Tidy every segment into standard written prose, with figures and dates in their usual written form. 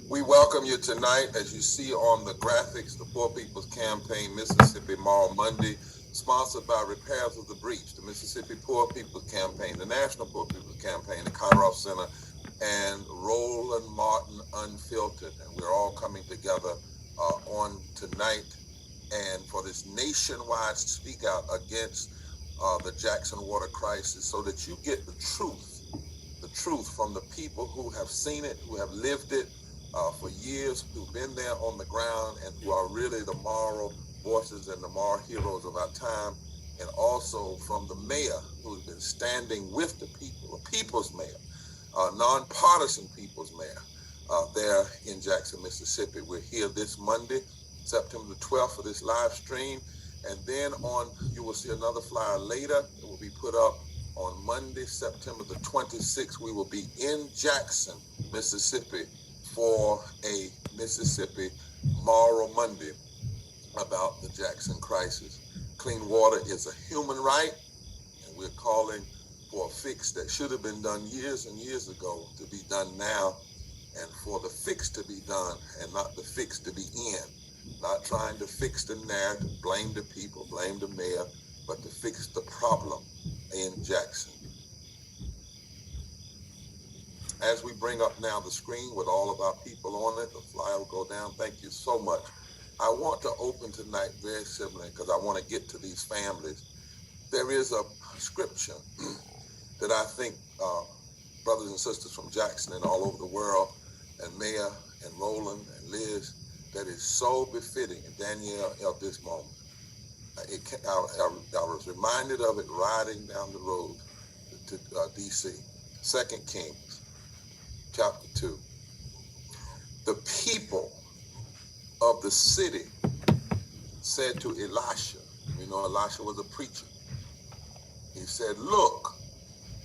We welcome you tonight. As you see on the graphics, the Poor People's Campaign Mississippi Moral Monday, sponsored by Repairs of the Breach, the Mississippi Poor People's Campaign, the National Poor People's Campaign, the Kairos Center, and Roland Martin Unfiltered. And we're all coming together on tonight and for this nationwide speak out against the Jackson water crisis, so that you get the truth from the people who have seen it, who have lived it for years, who've been there on the ground, and who are really the moral voices and the moral heroes of our time, and also from the mayor, who's been standing with the people, a people's mayor, nonpartisan people's mayor, there in Jackson, Mississippi. We're here this Monday, September the 12th, for this live stream, and then you will see another flyer later. It will be put up on Monday, September the 26th. We will be in Jackson, Mississippi, for a Mississippi Moral Monday about the Jackson crisis. Clean water is a human right, and we're calling for a fix that should have been done years and years ago to be done now, and for the fix to be done and not the fix to be in. Not trying to fix the narrative, blame the people, blame the mayor, but to fix the problem in Jackson. As we bring up now the screen with all of our people on it, the flyer will go down. Thank you so much. I want to open tonight very simply because I want to get to these families. There is a scripture that I think brothers and sisters from Jackson and all over the world, and Mayor and Roland and Liz, that is so befitting in Danielle at this moment. I was reminded of it riding down the road to D.C. 2 Kings, chapter 2. The people of the city said to Elisha, you know, Elisha was a preacher. He said, "Look,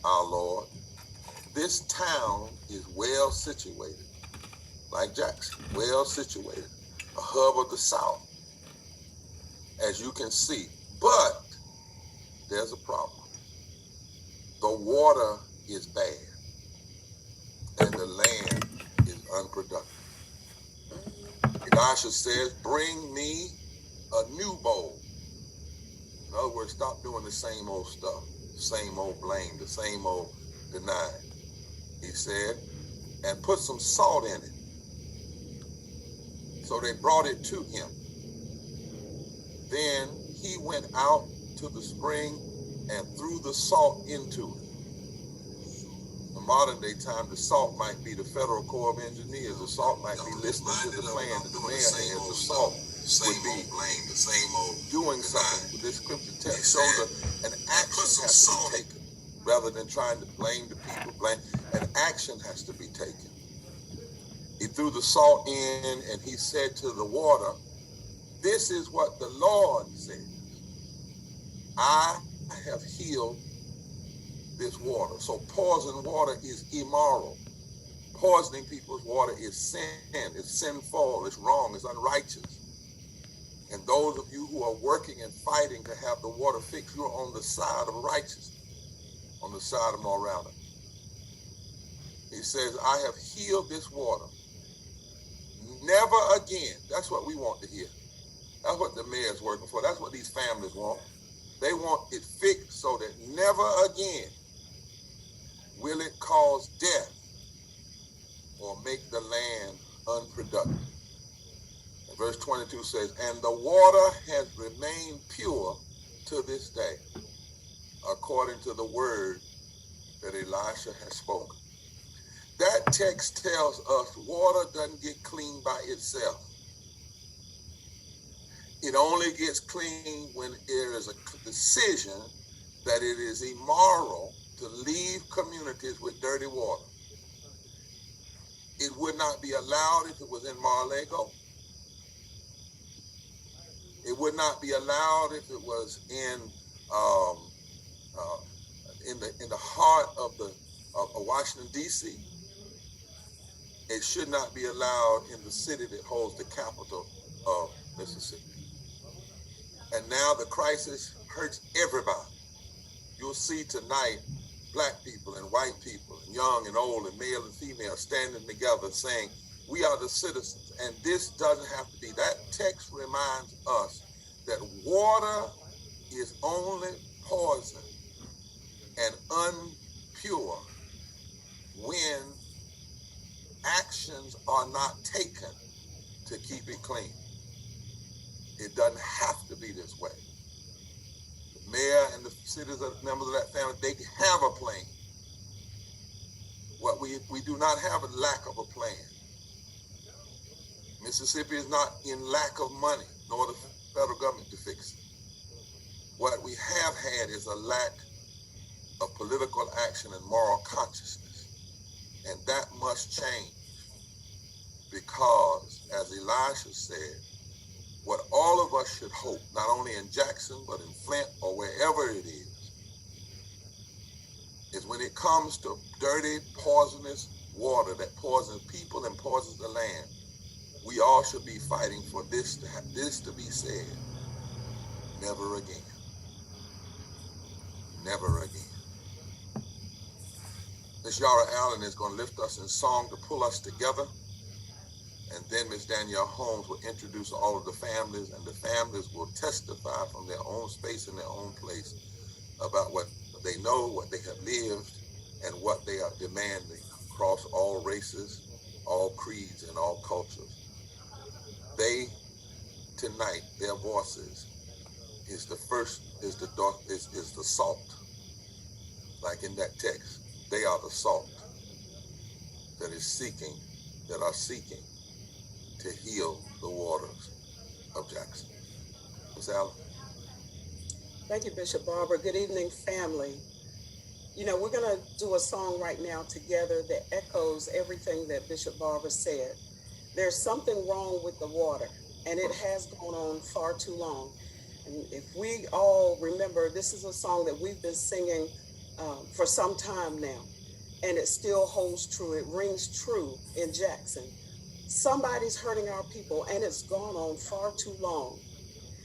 our Lord, this town is well situated, like Jackson, well situated, a hub of the South, as you can see. But there's a problem. The water is bad, and the land is unproductive." Elisha says, "Bring me a new bowl." In other words, stop doing the same old stuff, the same old blame, the same old denying. He said, "and put some salt in it." So they brought it to him. Then he went out to the spring and threw the salt into it. In modern day time, the salt might be the Federal Corps of Engineers. The salt might be listening to the plan that the mayor has. The salt would be doing something. This scripture text shows an action has to be taken. Rather than trying to blame the people, an action has to be taken. He threw the salt in and he said to the water, "This is what the Lord says. I have healed this water." So poison water is immoral. Poisoning people's water is sin. It's sinful. It's wrong. It's unrighteous. And those of you who are working and fighting to have the water fixed, you're on the side of righteousness, on the side of morality. He says, "I have healed this water. Never again." That's what we want to hear. That's what the mayor's working for. That's what these families want. They want it fixed so that never again will it cause death or make the land unproductive. And verse 22 says, "And the water has remained pure to this day, according to the word that Elisha has spoken." That text tells us water doesn't get clean by itself. It only gets clean when there is a decision that it is immoral to leave communities with dirty water. It would not be allowed if it was in Mar-a-Lago. It would not be allowed if it was in the heart of Washington, D.C. It should not be allowed in the city that holds the capital of Mississippi. And now the crisis hurts everybody. You'll see tonight black people and white people, and young and old and male and female standing together saying, We are the citizens, and this doesn't have to be. That text reminds us that water is only poison and unpure when actions are not taken to keep it clean. It doesn't have to be this way. The mayor and the members of that family, they have a plan. What we do not have a lack of a plan. Mississippi is not in lack of money, nor the federal government to fix it. What we have had is a lack of political action and moral consciousness. And that must change because, as Elisha said, what all of us should hope, not only in Jackson, but in Flint or wherever it is when it comes to dirty, poisonous water that poisons people and poisons the land, we all should be fighting for this to be said. Never again. Never again. Miss Yara Allen is going to lift us in song to pull us together. And then Miss Danielle Holmes will introduce all of the families, and the families will testify from their own space and their own place about what they know, what they have lived, and what they are demanding across all races, all creeds, and all cultures. They, tonight, their voices is the salt. Like in that text, they are the salt that are seeking to heal the waters of Jackson. Ms. Allen. Thank you, Bishop Barber. Good evening, family. You know, we're going to do a song right now together that echoes everything that Bishop Barber said. There's something wrong with the water, and it has gone on far too long. And if we all remember, this is a song that we've been singing for some time now, and it still holds true. It rings true in Jackson. Somebody's hurting our people, and it's gone on far too long.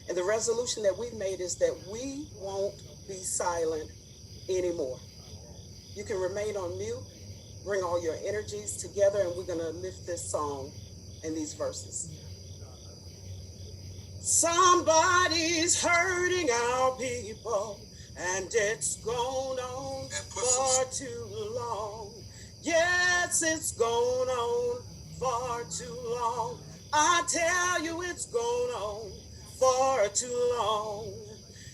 And the resolution that we've made is that we won't be silent anymore. You can remain on mute, bring all your energies together, and we're going to lift this song and these verses. Somebody's hurting our people, and it's gone on far too long. Yes, it's gone on far too long. I tell you, it's gone on far too long.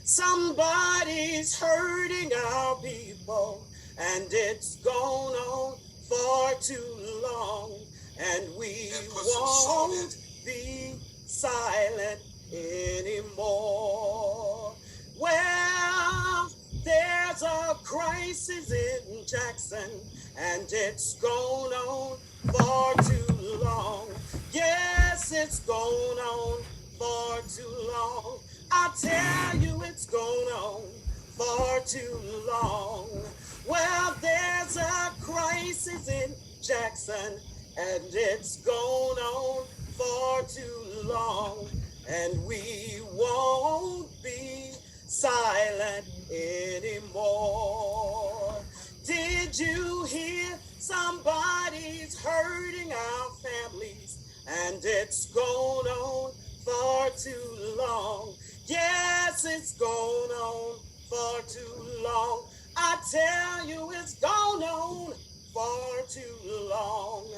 Somebody's hurting our people, and it's gone on far too long. And we won't be silent anymore. Well, there's a crisis in Jackson, and it's gone on far too long. Yes, it's gone on far too long. I tell you, it's gone on far too long. Well, there's a crisis in Jackson, and it's gone on far too long. And we won't be silent anymore. Did you hear? Somebody's hurting our families, and it's gone on far too long. Yes, it's gone on far too long. I tell you, it's gone on far too long.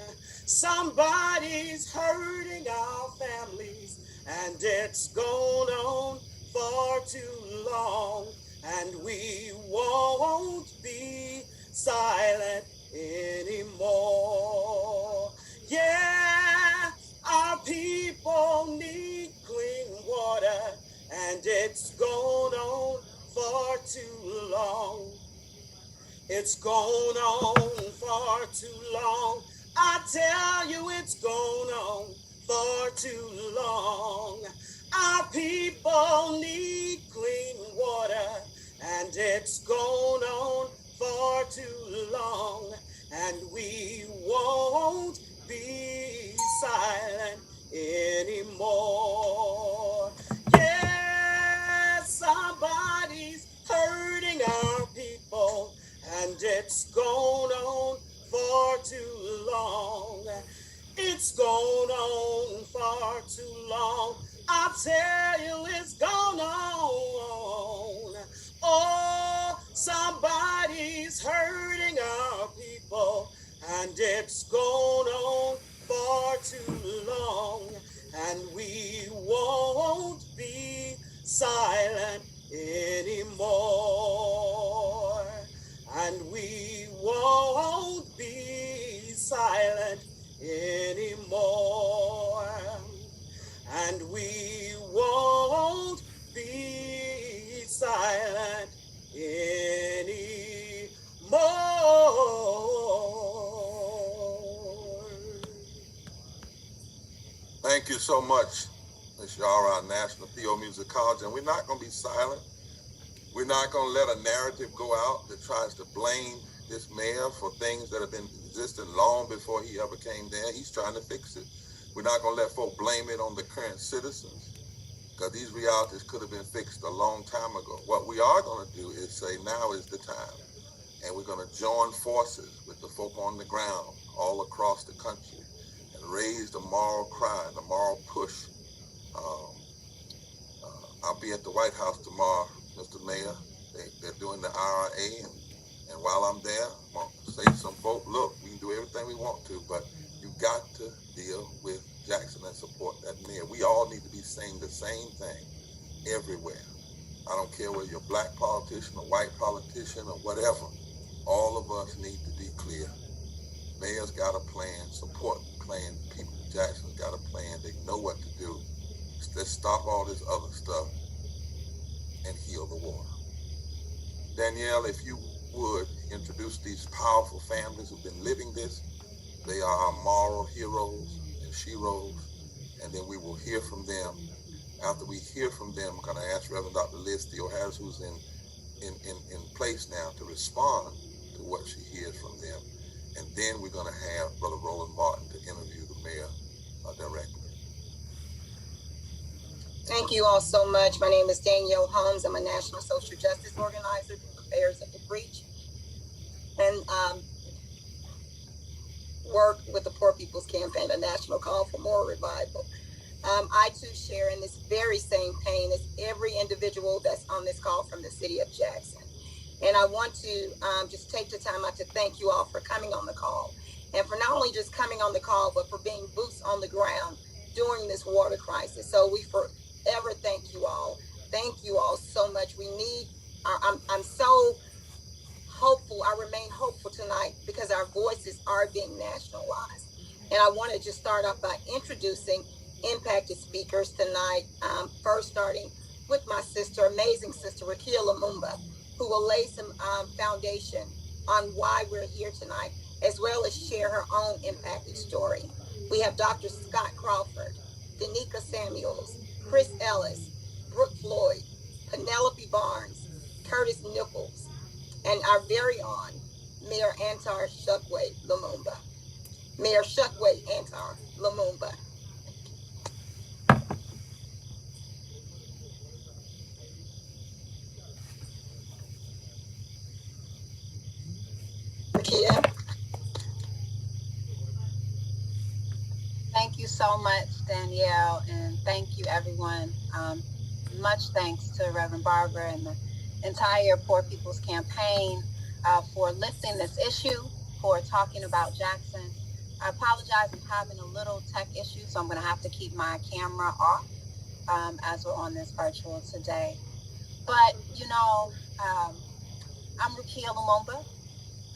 Somebody's hurting our families, and it's gone on far too long. And we won't be silent anymore. Yeah, our people need clean water, and it's gone on far too long. It's gone on far too long. I tell you, it's gone on far too long. Our people need clean water, and it's gone on far too long. And we won't be silent anymore. Yes, somebody's hurting our people, and it's gone on far too long. It's it's gone on far too long. I tell you, it's gone on. Oh, somebody's hurting our people, and it's gone on far too long. And we won't be silent anymore. And we won't be silent anymore. And we won't be silent anymore. Thank you so much, Ms. Yara, National Theo Music College. And we're not going to be silent. We're not going to let a narrative go out that tries to blame this mayor for things that have been existing long before he ever came there. He's trying to fix it. We're not going to let folk blame it on the current citizens, because these realities could have been fixed a long time ago. What we are going to do is say now is the time, and we're going to join forces with the folk on the ground all across the country and raise the moral cry, the moral push. I'll be at the White House tomorrow, Mr. Mayor. They're doing the IRA, and while I'm there, I'm going to say to some folk, look, we can do everything we want to, but you got to deal with Jackson and support that mayor. We all need to be saying the same thing everywhere. I don't care whether you're a black politician, a white politician, or whatever. All of us need to be clear. Mayor's got a plan, support the plan. People in Jackson's got a plan. They know what to do. Let's stop all this other stuff and heal the water. Danielle, if you would introduce these powerful families who've been living this. They are our moral heroes and sheroes, and then we will hear from them. After we hear from them, I'm going to ask Reverend Dr. Liz Theo-Harris, who's in place now, to respond to what she hears from them. And then we're going to have Brother Roland Martin to interview the mayor directly. Thank you all so much. My name is Danielle Holmes. I'm a national social justice organizer, Affairs of the Breach, and work with the Poor People's Campaign, a national call for moral revival. I too share in this very same pain as every individual that's on this call from the city of Jackson. And I want to just take the time out to thank you all for coming on the call, and for not only just coming on the call, but for being boots on the ground during this water crisis. So we forever thank you all. Thank you all so much. We need, I'm so hopeful. I remain hopeful tonight because our voices are being nationalized. And I want to just start off by introducing impacted speakers tonight. First starting with my sister, amazing sister, Rukia Lumumba, who will lay some foundation on why we're here tonight, as well as share her own impacted story. We have Dr. Scott Crawford, Danica Samuels, Chris Ellis, Brooke Floyd, Penelope Barnes, Curtis Nichols, and our very own Mayor Antar Chokwe Lumumba. Mayor Chokwe Antar Lumumba. Rukia. Thank you so much, Danielle, and thank you, everyone. Much thanks to Reverend Barbara and the entire Poor People's Campaign for lifting this issue, for talking about Jackson. I apologize, I'm having a little tech issue, so I'm going to have to keep my camera off as we're on this virtual today. But, you know, I'm Rukia Lumumba.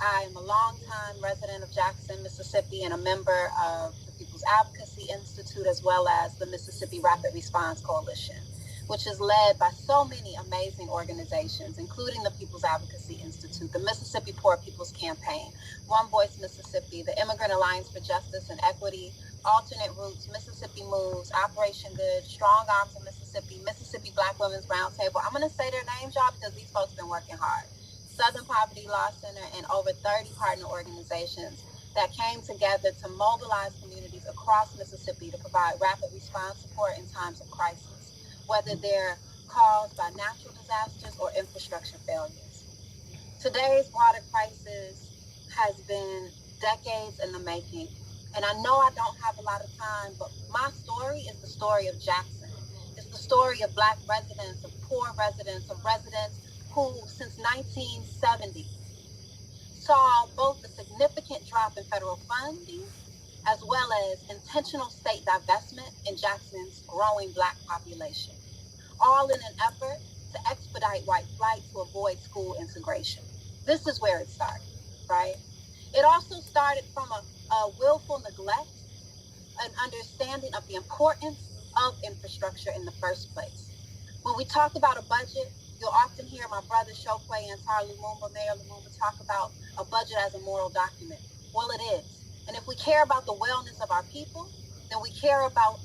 I am a longtime resident of Jackson, Mississippi, and a member of the People's Advocacy Institute, as well as the Mississippi Rapid Response Coalition, which is led by so many amazing organizations, including the People's Advocacy Institute, the Mississippi Poor People's Campaign, One Voice Mississippi, the Immigrant Alliance for Justice and Equity, Alternate Routes, Mississippi Moves, Operation Good, Strong Arms of Mississippi, Mississippi Black Women's Roundtable. I'm going to say their names, y'all, because these folks have been working hard. Southern Poverty Law Center, and over 30 partner organizations that came together to mobilize communities across Mississippi to provide rapid response support in times of crisis, whether they're caused by natural disasters or infrastructure failures. Today's water crisis has been decades in the making. And I know I don't have a lot of time, but my story is the story of Jackson. It's the story of Black residents, of poor residents, of residents who, since 1970, saw both a significant drop in federal funding as well as intentional state divestment in Jackson's growing Black population, all in an effort to expedite white flight to avoid school integration. This is where it started, right? It also started from a willful neglect, an understanding of the importance of infrastructure in the first place. When we talk about a budget, you'll often hear my brother Chokwe and Tar Lumumba, Mayor Lumumba, talk about a budget as a moral document. Well, it is. And if we care about the wellness of our people, then we care about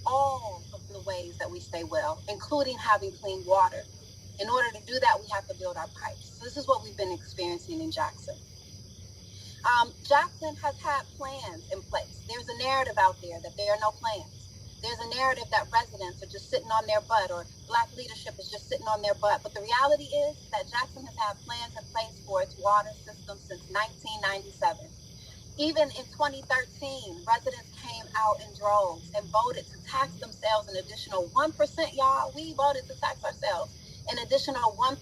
all of the ways that we stay well, including having clean water. In order to do that, we have to build our pipes. So this is what we've been experiencing in Jackson. Jackson has had plans in place. There's a narrative out there that there are no plans. There's a narrative that residents are just sitting on their butt or Black leadership is just sitting on their butt. But the reality is that Jackson has had plans in place for its water system since 1997. Even in 2013, residents came out in droves and voted to tax themselves an additional 1%, y'all. We voted to tax ourselves an additional 1%,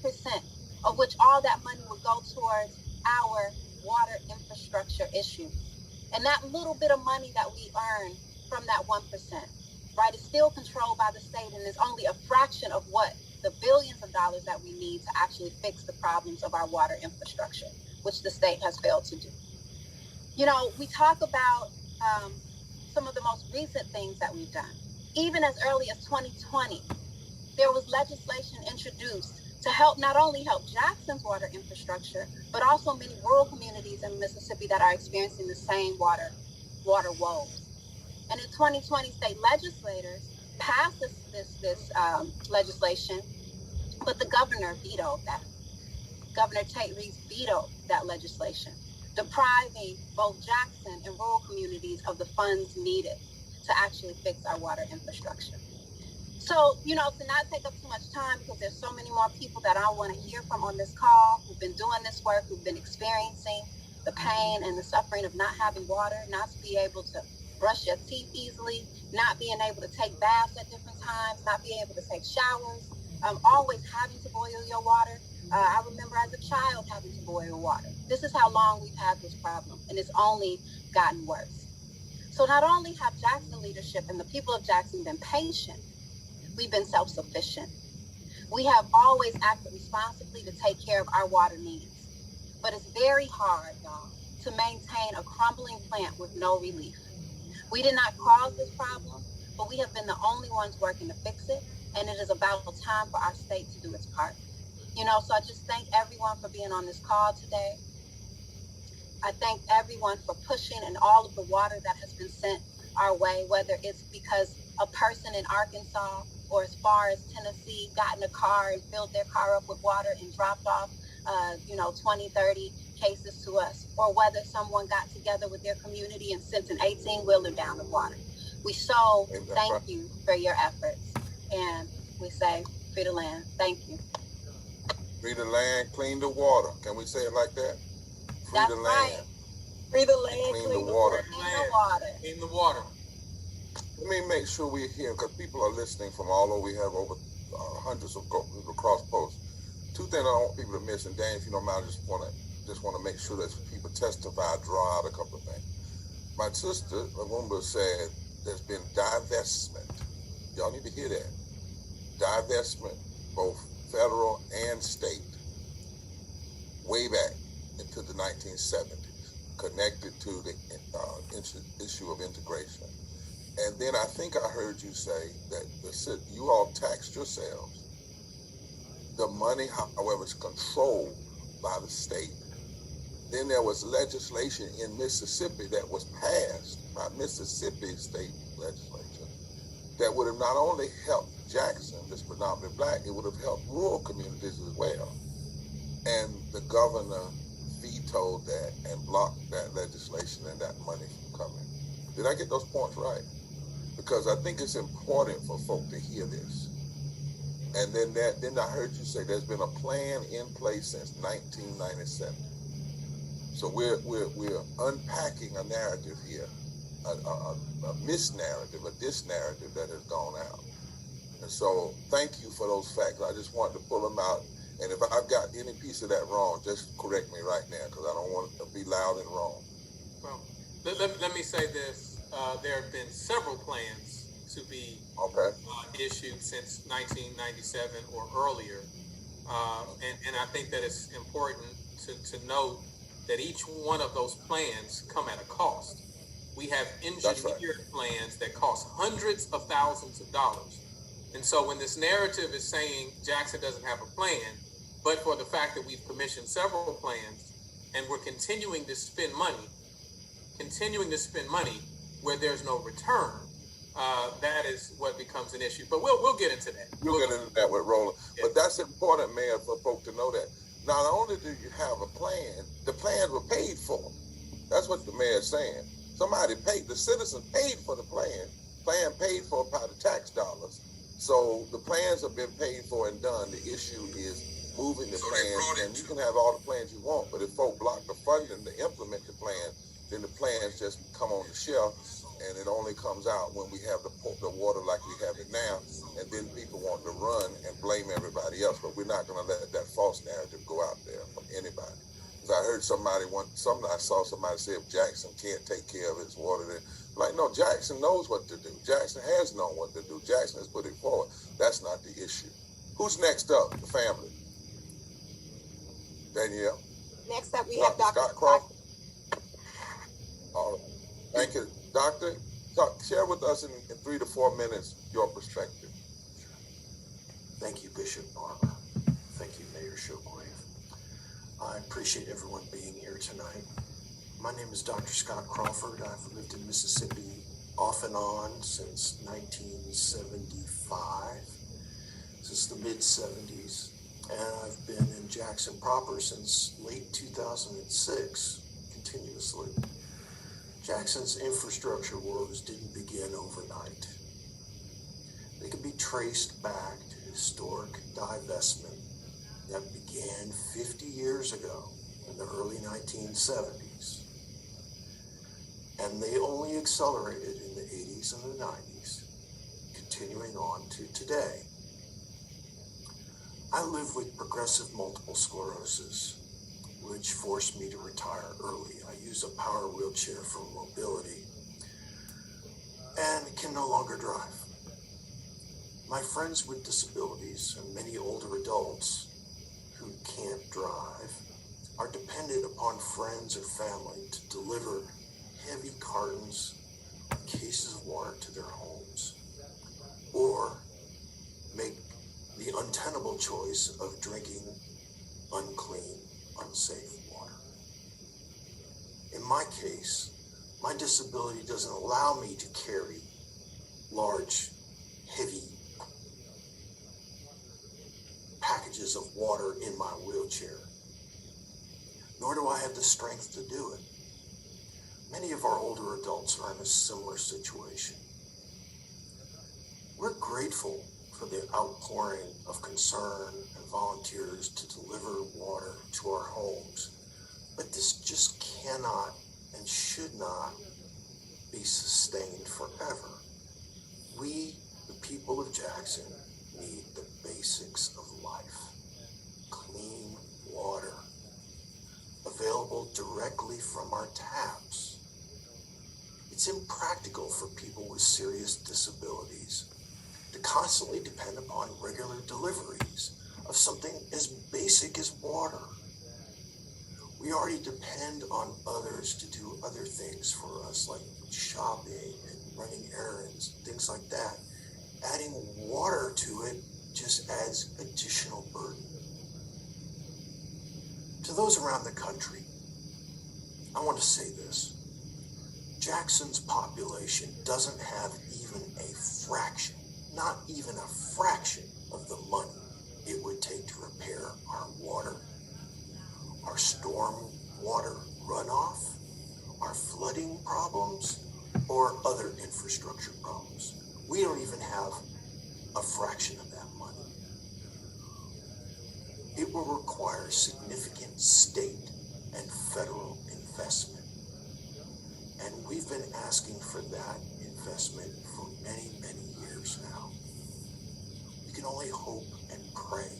of which all that money would go towards our water infrastructure issue. And that little bit of money that we earn from that 1%, right, is still controlled by the state and is only a fraction of what the billions of dollars that we need to actually fix the problems of our water infrastructure, which the state has failed to do. You know, we talk about some of the most recent things that we've done. Even as early as 2020, there was legislation introduced to help not only help Jackson's water infrastructure, but also many rural communities in Mississippi that are experiencing the same water woes. And in 2020, state legislators passed this legislation, but the governor vetoed that. Governor Tate Reeves vetoed that legislation, depriving both Jackson and rural communities of the funds needed to actually fix our water infrastructure. So, you know, to not take up too much time, because there's so many more people that I want to hear from on this call who've been doing this work, who've been experiencing the pain and the suffering of not having water, not to be able to brush your teeth easily, not being able to take baths at different times, not being able to take showers, always having to boil your water. I remember as a child having to boil water. This is how long we've had this problem, and it's only gotten worse. So not only have Jackson leadership and the people of Jackson been patient, we've been self-sufficient. We have always acted responsibly to take care of our water needs. But it's very hard, y'all, to maintain a crumbling plant with no relief. We did not cause this problem, but we have been the only ones working to fix it, and it is about time for our state to do its part. You know, so I just thank everyone for being on this call today. I thank everyone for pushing and all of the water that has been sent our way, whether it's because a person in Arkansas or as far as Tennessee got in a car and filled their car up with water and dropped off, 20, 30 cases to us, or whether someone got together with their community and sent an 18-wheeler down the water. We so thank you for your efforts, and we say, free the land. Thank you. Free the land, clean the water. Can we say it like that? Free That's the land. right. Free the land, Clean the water. Clean the water. In the water. Let me make sure we're here, because people are listening from all over. We have over hundreds of cross posts. Two things I don't want people to miss, and Dan, if you don't mind, I just want to make sure that people testify, draw out a couple of things. My sister, Lumumba, said there's been divestment. Y'all need to hear that. Divestment, both federal and state, way back into the 1970s, connected to the issue of integration. And then I think I heard you say that you all taxed yourselves. The money, however, is controlled by the state. Then there was legislation in Mississippi that was passed by Mississippi state legislature that would have not only helped Jackson, this predominantly Black, it would have helped rural communities as well. And the governor vetoed that and blocked that legislation and that money from coming. Did I get those points right? Because I think it's important for folk to hear this. And then I heard you say there's been a plan in place since 1997. So we're unpacking a narrative here a misnarrative, a disnarrative that has gone out. And so thank you for those facts. I just wanted to pull them out. And if I've got any piece of that wrong, just correct me right now, because I don't want to be loud and wrong. Well, let me say this. There have been several plans to be issued since 1997 or earlier. And I think that it's important to note that each one of those plans come at a cost. We have engineered plans that cost hundreds of thousands of dollars. And so when this narrative is saying Jackson doesn't have a plan, but for the fact that we've commissioned several plans and we're continuing to spend money where there's no return, that is what becomes an issue. But we'll get into that. We'll get into that with Roland. Yeah. But that's important, Mayor, for folks to know that. Not only do you have a plan, the plans were paid for. That's what the mayor's saying. Somebody paid, the citizen paid for the plan paid for by the tax dollars. So the plans have been paid for and done. The issue is moving the plans, and you can have all the plans you want, but if folk block the funding to implement the plan, then the plans just come on the shelf, and it only comes out when we have the water like we have it now, and then people want to run and blame everybody else. But we're not going to let that false narrative go out there from anybody. Because I heard I saw somebody say if Jackson can't take care of his water, then like, no, Jackson knows what to do. Jackson has known what to do. Jackson has put it forward. That's not the issue. Who's next up? The family. Danielle. Next up, we have Dr. Scott Crawford. All right. Thank you. Doctor, share with us in 3 to 4 minutes your perspective. Thank you, Bishop Barber. Thank you, Mayor Shockley. I appreciate everyone being here tonight. My name is Dr. Scott Crawford. I've lived in Mississippi off and on since 1975, since the mid-70s, and I've been in Jackson proper since late 2006, continuously. Jackson's infrastructure woes didn't begin overnight. They can be traced back to historic divestment that began 50 years ago in the early 1970s. And they only accelerated in the 80s and the 90s, continuing on to today. I live with progressive multiple sclerosis, which forced me to retire early. I use a power wheelchair for mobility and can no longer drive. My friends with disabilities and many older adults who can't drive are dependent upon friends or family to deliver heavy cartons or cases of water to their homes, or make the untenable choice of drinking unclean, unsafe water. In my case, my disability doesn't allow me to carry large, heavy packages of water in my wheelchair, nor do I have the strength to do it. Many of our older adults are in a similar situation. We're grateful for the outpouring of concern and volunteers to deliver water to our homes, but this just cannot and should not be sustained forever. We, the people of Jackson, need the basics of life. Clean water, available directly from our taps. It's impractical for people with serious disabilities to constantly depend upon regular deliveries of something as basic as water. We already depend on others to do other things for us, like shopping and running errands, things like that. Adding water to it just adds additional burden. To those around the country, I want to say this. Jackson's population doesn't have even a fraction, not even a fraction of the money it would take to repair our water, our storm water runoff, our flooding problems, or other infrastructure problems. We don't even have a fraction of that money. It will require significant state and federal investment. And we've been asking for that investment for many, many years now. We can only hope and pray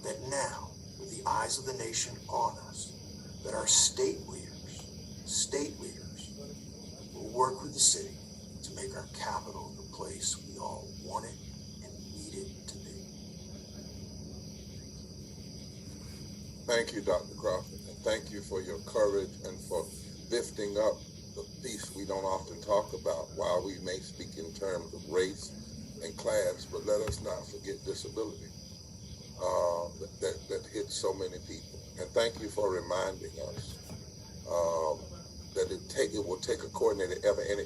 that now, with the eyes of the nation on us, that our state leaders will work with the city to make our capital the place we all want it and need it to be. Thank you, Dr. Crawford, and thank you for your courage and for lifting up the piece we don't often talk about. While we may speak in terms of race and class, but let us not forget disability that hits so many people. And thank you for reminding us that it will take a coordinated effort, and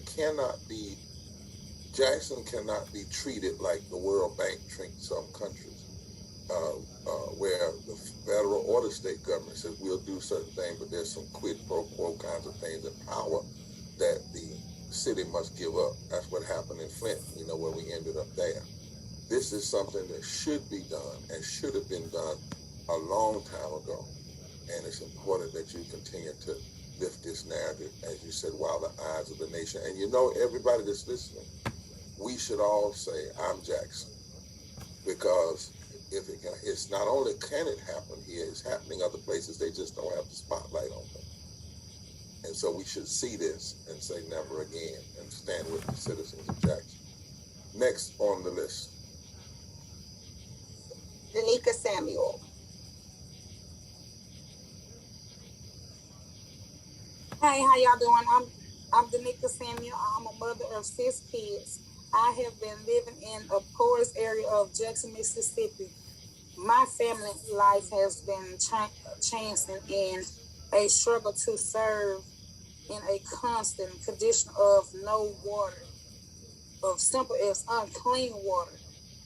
Jackson cannot be treated like the World Bank treats some countries, where the federal or the state government says we'll do certain things, but there's some quid pro quo kinds of things and power that the city must give up. That's what happened in Flint, where we ended up there. This is something that should be done and should have been done a long time ago. And it's important that you continue to lift this narrative, as you said, while the eyes of the nation. And everybody that's listening, we should all say, I'm Jackson. Because it's not only can it happen here, it's happening other places. They just don't have the spotlight on them. And so we should see this and say never again and stand with the citizens of Jackson. Next on the list. Danica Samuel. Hey, how y'all doing? I'm Danica Samuel. I'm a mother of 6 kids. I have been living in a poorest area of Jackson, Mississippi. My family life has been chancing in a struggle to serve in a constant condition of no water, of simple as unclean water,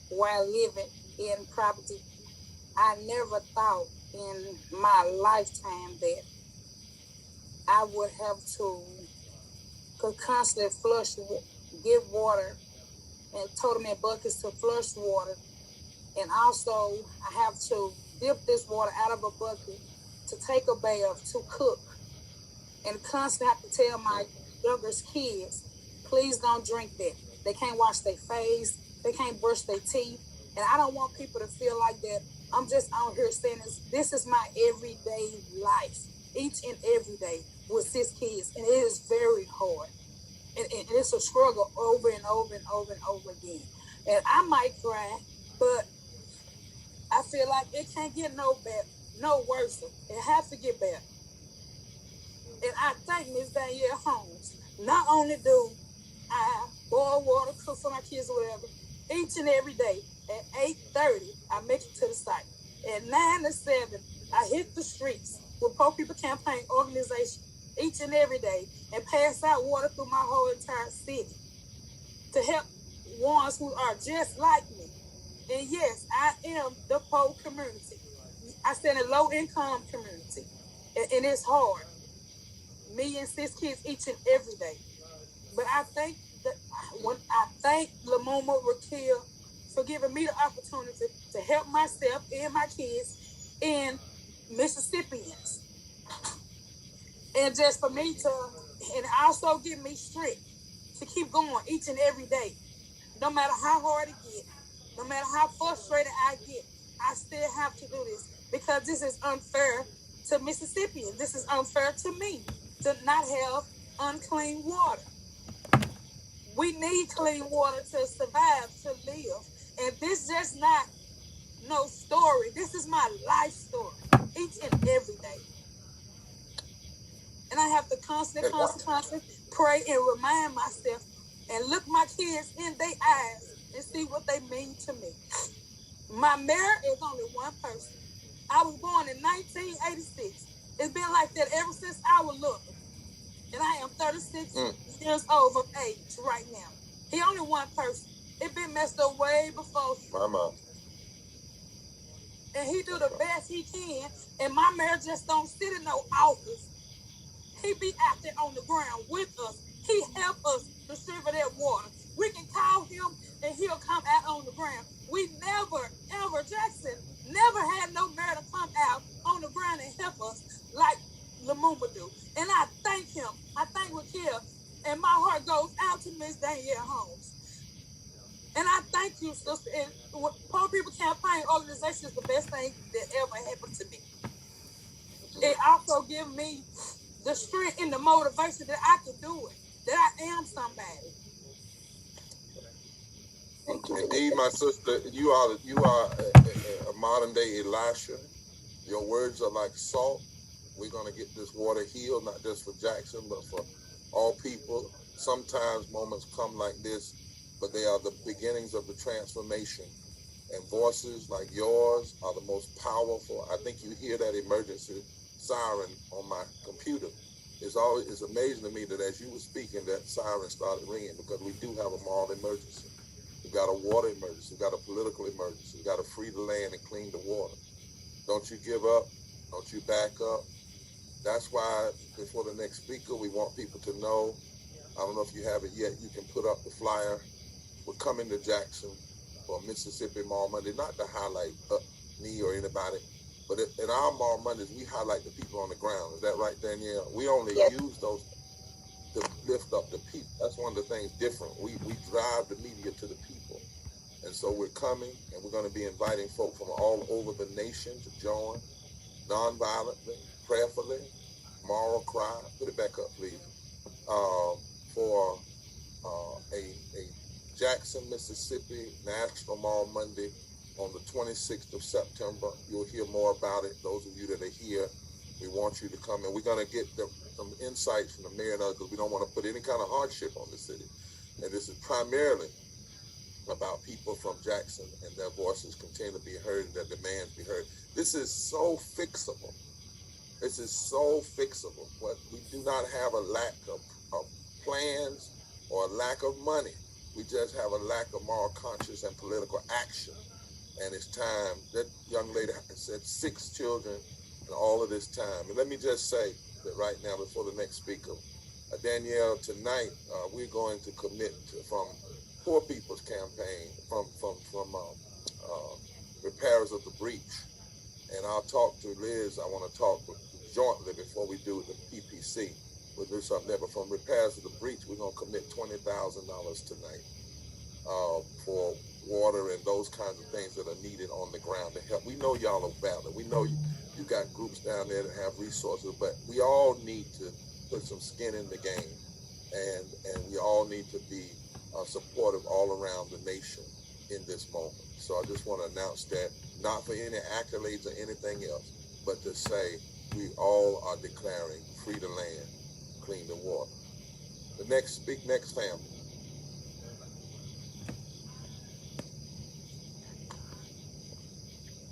while living in property. I never thought in my lifetime that I would have to constantly get water and told them in buckets to flush water. And also I have to dip this water out of a bucket to take a bath, to cook. And constantly have to tell my youngest kids, please don't drink that. They can't wash their face. They can't brush their teeth. And I don't want people to feel like that. I'm just out here saying this is my everyday life, each and every day with 6 kids. And it is very hard. And it's a struggle over and over and over and over again. And I might cry, but I feel like it can't get no better, no worse. It has to get better. And I thank Ms. Danielle Holmes. Not only do I boil water, cook for my kids or whatever, each and every day at 8:30, I make it to the site. At 9 to 7, I hit the streets with Poor People Campaign organization each and every day and pass out water through my whole entire city to help ones who are just like me. And yes, I am the poor community. I stand in a low-income community, and it's hard. Me and 6 kids each and every day. But I thank Lamuma Raquel for giving me the opportunity to help myself and my kids and Mississippians. And just for me and also give me strength to keep going each and every day. No matter how hard it gets, no matter how frustrated I get, I still have to do this because this is unfair to Mississippians. This is unfair to me to not have unclean water. We need clean water to survive, to live. And this just not no story. This is my life story each and every day. And I have to constantly pray and remind myself and look my kids in their eyes and see what they mean to me. My mayor is only one person. I was born in 1986. It's been like that ever since I was little. And I am 36 years old of age right now. He only one person. It been messed up way before him. My mom. And he do the best he can. And my mayor just don't sit in no office. He be out there on the ground with us. He help us distribute that water. We can call him and he'll come out on the ground. We never, ever, Jackson never had no mayor to come out on the ground and help us like Lamuma do. And I thank him goes out to Miss Danielle Holmes. And I thank you, sister. And Poor People Campaign organization is the best thing that ever happened to me. It also gives me the strength and the motivation that I can do it, that I am somebody. Indeed, my sister, you are a modern day Elisha. Your words are like salt. We're going to get this water healed, not just for Jackson, but for all people. Sometimes moments come like this, but they are the beginnings of the transformation. And voices like yours are the most powerful. I think you hear that emergency siren on my computer. It's amazing to me that as you were speaking, that siren started ringing, because we do have a moral emergency. We've got a water emergency. We've got a political emergency. We've got to free the land and clean the water. Don't you give up. Don't you back up. That's why before the next speaker, we want people to know, I don't know if you have it yet, you can put up the flyer. We're coming to Jackson for Mississippi Mall Monday, not to highlight me or anybody, but in our Mall Mondays, we highlight the people on the ground. Is that right, Danielle? We only use those to lift up the people. That's one of the things different. We drive the media to the people. And so we're coming, and we're going to be inviting folk from all over the nation to join nonviolently, prayerfully, moral cry. Put it back up, please. For a Jackson, Mississippi National Mall Monday on the 26th of September. You'll hear more about it. Those of you that are here, we want you to come, and we're going to get some insights from the mayor and others, because we don't want to put any kind of hardship on the city. And this is primarily about people from Jackson, and their voices continue to be heard, and their demands be heard. This is so fixable. This is so fixable. But we do not have a lack of plans or a lack of money. We just have a lack of moral conscience and political action. And it's time. That young lady said 6 children in all of this time. And let me just say that right now, before the next speaker, Danielle, tonight we're going to commit from Poor People's Campaign, from Repairers of the Breach. And I'll talk to Liz. I want to talk jointly before we do the PPC. We'll do something there. But from Repairers of the Breach, we're going to commit $20,000 tonight for water and those kinds of things that are needed on the ground to help. We know y'all are valid. We know you got groups down there that have resources, but we all need to put some skin in the game, and we all need to be supportive all around the nation in this moment. So I just want to announce that, not for any accolades or anything else, but to say we all are declaring free the land, clean the water. The next family.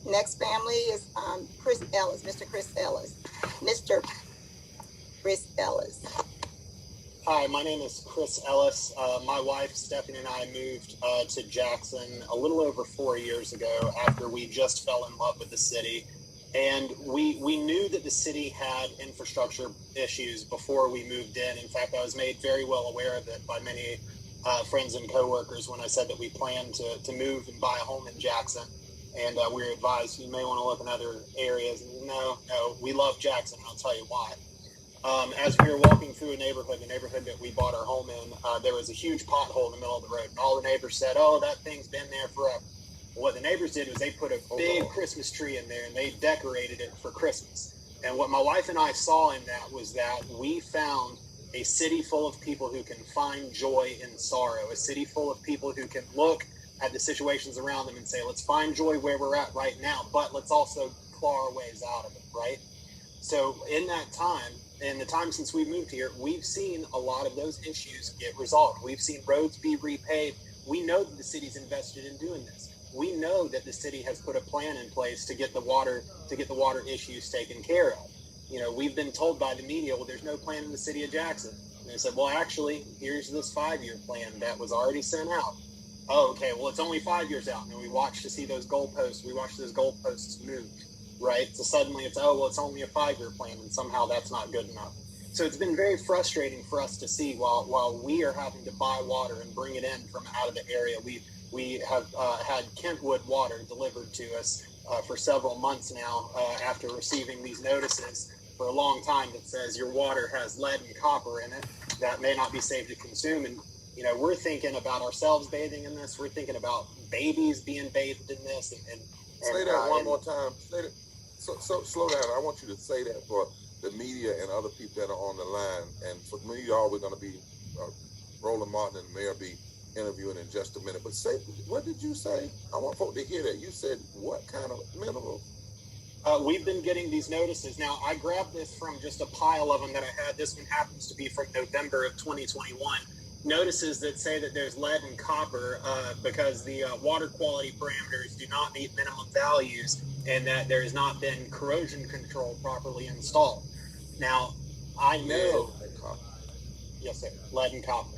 Next family is Chris Ellis, Mr. Chris Ellis. Mr. Chris Ellis. Hi, my name is Chris Ellis. My wife, Stephanie, and I moved to Jackson a little over 4 years ago after we just fell in love with the city. And we knew that the city had infrastructure issues before we moved in. In fact, I was made very well aware of it by many friends and coworkers when I said that we planned to move and buy a home in Jackson. And we were advised, you may want to look in other areas. No, we love Jackson, and I'll tell you why. As we were walking through the neighborhood that we bought our home in, there was a huge pothole in the middle of the road. And all the neighbors said, oh, that thing's been there forever. What the neighbors did was they put a big Christmas tree in there, and they decorated it for Christmas. And what my wife and I saw in that was that we found a city full of people who can find joy in sorrow, a city full of people who can look at the situations around them and say, let's find joy where we're at right now, but let's also claw our ways out of it, right? So in that time, in the time since we moved here, we've seen a lot of those issues get resolved. We've seen roads be repaved. We know that the city's invested in doing this. We know that the city has put a plan in place to get the water issues taken care of. You know, we've been told by the media, well, there's no plan in the city of Jackson. And they said, well, actually, here's this 5-year plan that was already sent out. Oh, okay, well, it's only 5 years out. And we watched to see those goalposts. We watched those goalposts move, right? So suddenly it's only a 5-year plan, and somehow that's not good enough. So it's been very frustrating for us to see while we are having to buy water and bring it in from out of the area. We have had Kentwood water delivered to us for several months now after receiving these notices for a long time that says your water has lead and copper in it. that may not be safe to consume. And, you know, we're thinking about ourselves bathing in this. We're thinking about babies being bathed in this. And say that one more time. Say that. So slow down. I want you to say that for the media and other people that are on the line. And for me, y'all, we're going to be Roland Martin and the mayor be interviewing in just a minute. But say, what did you say? I want folks to hear that. You said what kind of minerals? We've been getting these notices. Now, I grabbed this from just a pile of them that I had. This one happens to be from November of 2021. Notices that say that there's lead and copper because the water quality parameters do not meet minimum values and that there has not been corrosion control properly installed. Now, I know... Yes, sir. Lead and copper.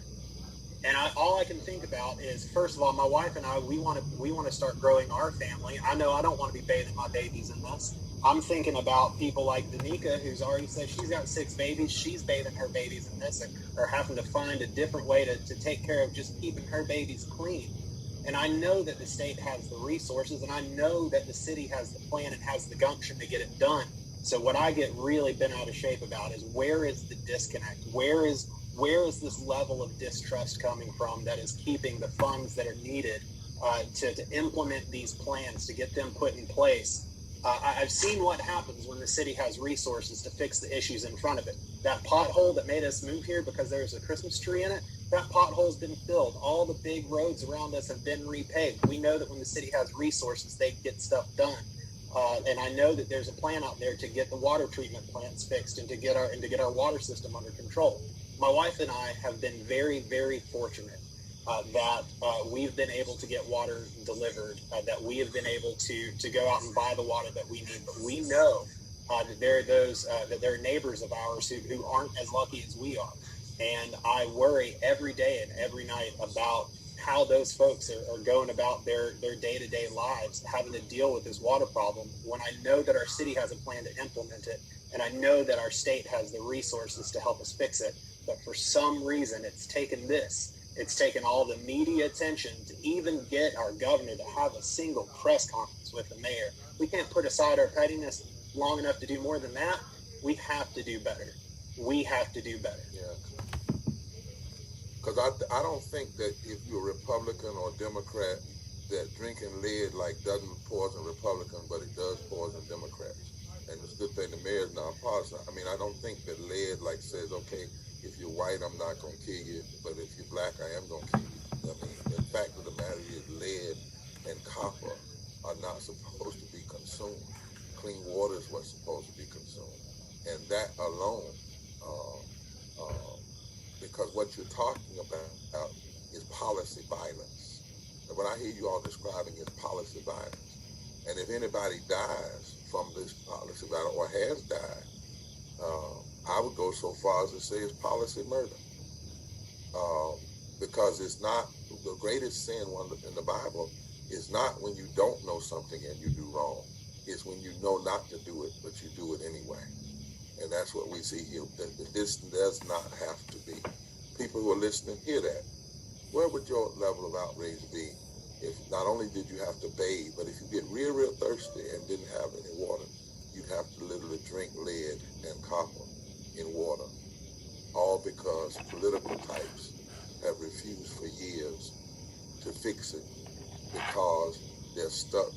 And all I can think about is, first of all, my wife and I, we want to start growing our family. I know I don't want to be bathing my babies in this. I'm thinking about people like Danica, who's already said she's got 6 babies. She's bathing her babies in this, or having to find a different way to take care of just keeping her babies clean. And I know that the state has the resources, and I know that the city has the plan and has the gumption to get it done. So what I get really bent out of shape about is, where is the disconnect? Where is this level of distrust coming from that is keeping the funds that are needed to implement these plans, to get them put in place? I've seen what happens when the city has resources to fix the issues in front of it. That pothole that made us move here because there's a Christmas tree in it, that pothole's been filled. All the big roads around us have been repaved. We know that when the city has resources, they get stuff done. And I know that there's a plan out there to get the water treatment plants fixed and to get our water system under control. My wife and I have been very, very fortunate that we've been able to get water delivered, that we have been able to go out and buy the water that we need. But we know that there are those, that there are neighbors of ours who aren't as lucky as we are. And I worry every day and every night about how those folks are going about their day-to-day lives, having to deal with this water problem, when I know that our city has a plan to implement it, and I know that our state has the resources to help us fix it. But for some reason, it's taken all the media attention to even get our governor to have a single press conference with the mayor. We can't put aside our pettiness long enough to do more than that. We have to do better. We have to do better. Yeah. Because I don't think that if you're a Republican or Democrat, that drinking lead doesn't poison Republicans, but it does poison Democrats. And it's a good thing the mayor's nonpartisan. I mean, I don't think that lead says, okay, if you're white, I'm not going to kill you, but if you're black, I am going to kill you. I mean, the fact of the matter is, lead and copper are not supposed to be consumed. Clean water is what's supposed to be consumed. And that alone, because what you're talking about is policy violence. And what I hear you all describing is policy violence. And if anybody dies from this policy violence or has died, I would go so far as to say it's policy murder. Because it's not, the greatest sin in the Bible is not when you don't know something and you do wrong. It's when you know not to do it, but you do it anyway. And that's what we see here. This does not have to be. People who are listening hear that. Where would your level of outrage be if not only did you have to bathe, but if you get real, real thirsty and didn't have any water, you'd have to literally drink lead and copper in water, all because political types have refused for years to fix it because they're stuck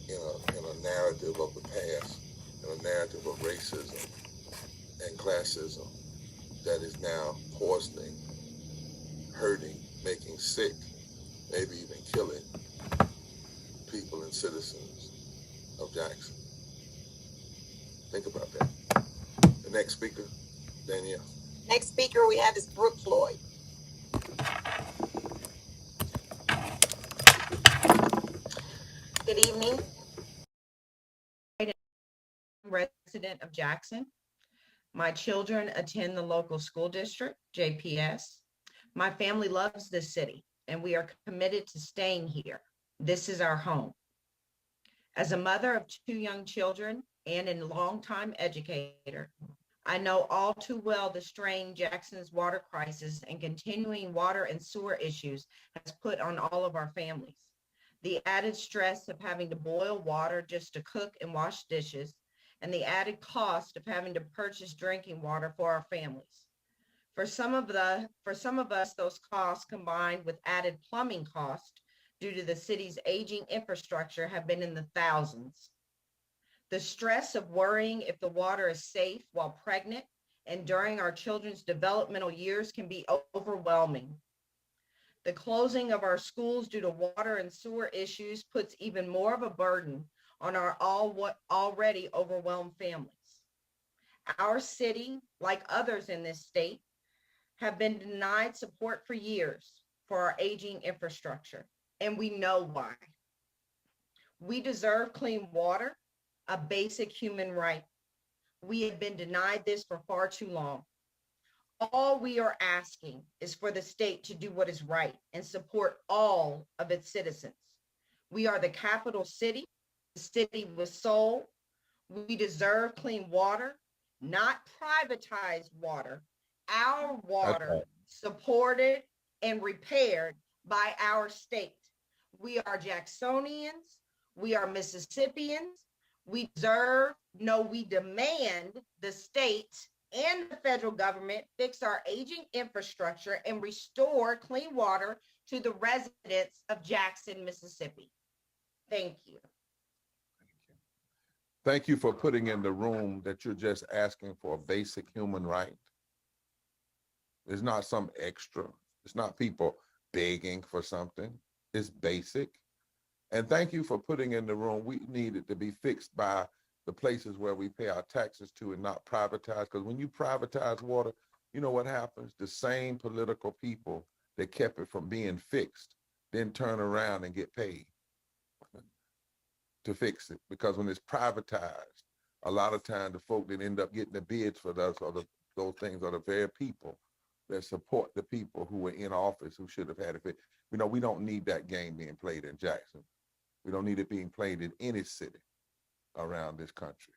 in a narrative of the past, in a narrative of racism and classism that is now poisoning, hurting, making sick, maybe even killing people and citizens of Jackson. Think about that. The next speaker, Danielle. Next speaker we have is Brooke Floyd. Good evening. Resident of Jackson. My children attend the local school district, JPS. My family loves this city, and we are committed to staying here. This is our home. As a mother of 2 young children and a longtime educator, I know all too well the strain Jackson's water crisis and continuing water and sewer issues has put on all of our families. The added stress of having to boil water just to cook and wash dishes, and the added cost of having to purchase drinking water for our families. For some of us, those costs combined with added plumbing costs due to the city's aging infrastructure have been in the thousands. The stress of worrying if the water is safe while pregnant and during our children's developmental years can be overwhelming. The closing of our schools due to water and sewer issues puts even more of a burden on our already overwhelmed families. Our city, like others in this state, have been denied support for years for our aging infrastructure, and we know why. We deserve clean water, a basic human right. We have been denied this for far too long. All we are asking is for the state to do what is right and support all of its citizens. We are the capital city, the city with soul. We deserve clean water, not privatized water. Our water supported and repaired by our state. We are Jacksonians. We are Mississippians. We deserve, no, we demand the state and the federal government fix our aging infrastructure and restore clean water to the residents of Jackson, Mississippi. Thank you. Thank you for putting in the room that you're just asking for a basic human right. It's not some extra. It's not people begging for something. It's basic. And thank you for putting in the room. We need it to be fixed by the places where we pay our taxes to and not privatize. Because when you privatize water, you know what happens? The same political people that kept it from being fixed then turn around and get paid to fix it. Because when it's privatized, a lot of times the folk that end up getting the bids for those things are the very people that support the people who were in office who should have had it. You know, we don't need that game being played in Jackson. We don't need it being played in any city around this country.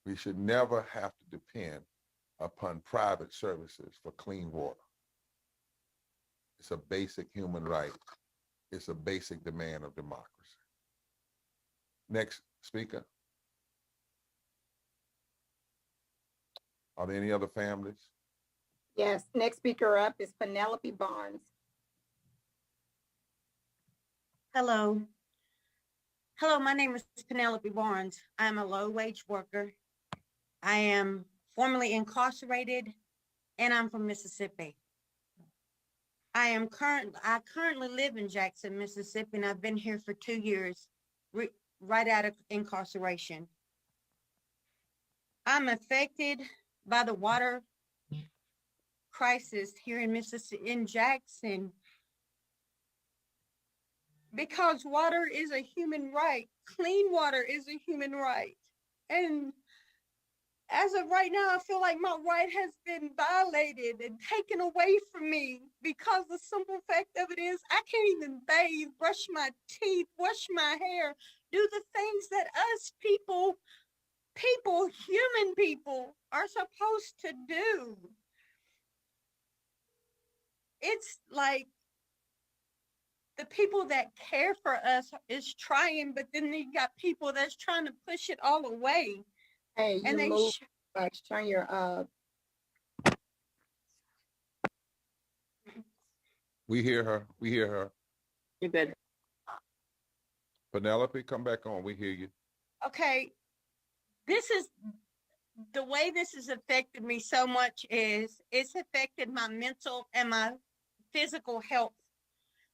We should never have to depend upon private services for clean water. It's a basic human right. It's a basic demand of democracy. Next speaker. Are there any other families? Yes, next speaker up is Penelope Barnes. Hello. Hello, my name is Penelope Barnes. I'm a low-wage worker. I am formerly incarcerated, and I'm from Mississippi. I currently live in Jackson, Mississippi, and I've been here for 2 years, right out of incarceration. I'm affected by the water crisis here in Mississippi, in Jackson, because water is a human right. Clean water is a human right. And as of right now, I feel like my right has been violated and taken away from me, because the simple fact of it is I can't even bathe, brush my teeth, wash my hair, do the things that us people, human people, are supposed to do. It's like the people that care for us is trying, but then you got people that's trying to push it all away. Hey, you and they move, turn your We hear her. We hear her. You good? Penelope, come back on. We hear you. Okay, this is the way this has affected me so much. Is it's affected my mental and my physical health.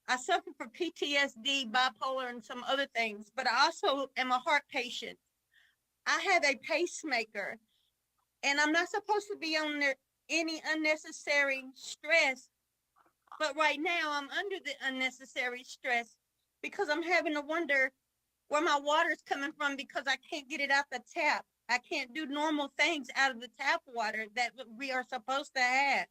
I suffer from PTSD, bipolar, and some other things, but I also am a heart patient. I have a pacemaker, and I'm not supposed to be under any unnecessary stress, but right now I'm under the unnecessary stress because I'm having to wonder where my water's coming from, because I can't get it out the tap. I can't do normal things out of the tap water that we are supposed to have.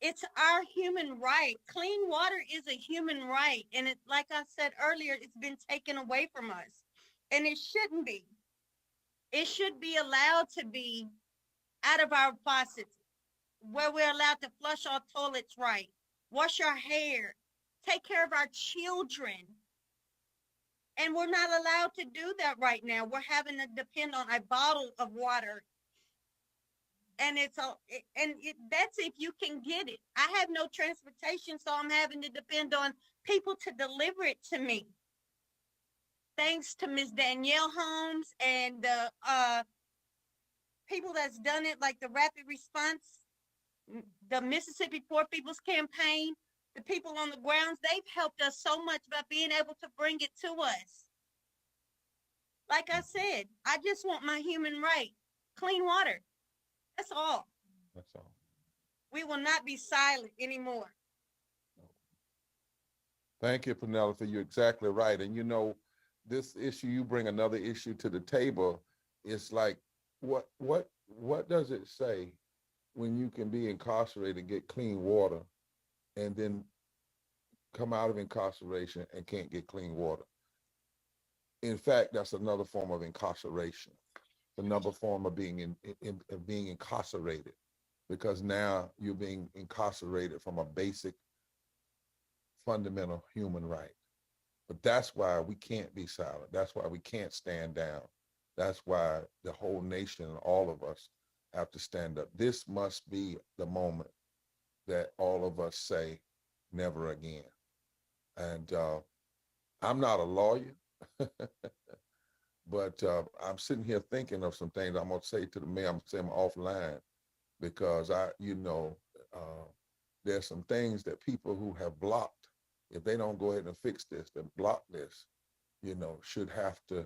It's our human right. Clean water is a human right. And it, like I said earlier, it's been taken away from us. And it shouldn't be. It should be allowed to be out of our faucets, where we're allowed to flush our toilets right, wash our hair, take care of our children. And we're not allowed to do that right now. We're having to depend on a bottle of water. And that's if you can get it. I have no transportation, so I'm having to depend on people to deliver it to me. Thanks to Miss Danielle Holmes and the people that's done it, like the Rapid Response, the Mississippi Poor People's Campaign, the people on the grounds, they've helped us so much by being able to bring it to us. Like I said, I just want my human right, clean water. That's all. That's all. We will not be silent anymore. Thank you, Penelope. You're exactly right. And you know, this issue, you bring another issue to the table. It's like, what does it say when you can be incarcerated and get clean water and then come out of incarceration and can't get clean water? In fact, that's another form of incarceration, another form of being being incarcerated, because now you're being incarcerated from a basic fundamental human right. But that's why we can't be silent. That's why we can't stand down. That's why the whole nation, all of us, have to stand up. This must be the moment that all of us say, never again. And I'm not a lawyer, but I'm sitting here thinking of some things I'm going to say to the mayor. I'm saying offline, because there's some things that people who have blocked, if they don't go ahead and fix this, then block this, should have to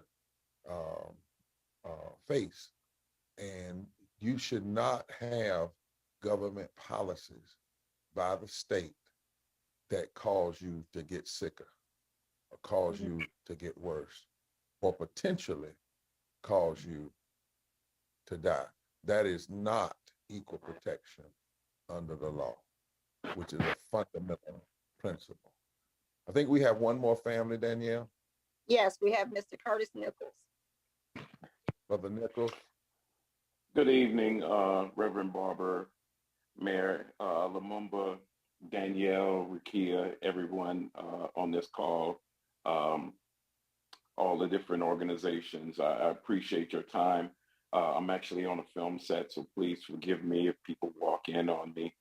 face. And you should not have government policies by the state that cause you to get sicker or cause you to get worse or potentially cause you to die. That is not equal protection under the law, which is a fundamental principle. I think we have one more family, Danielle. Yes, we have Mr. Curtis Nichols. Brother Nichols. Good evening, Reverend Barber, Mayor Lumumba, Danielle, Rukia, everyone on this call, all the different organizations. I appreciate your time. I'm actually on a film set, so please forgive me if people walk in on me.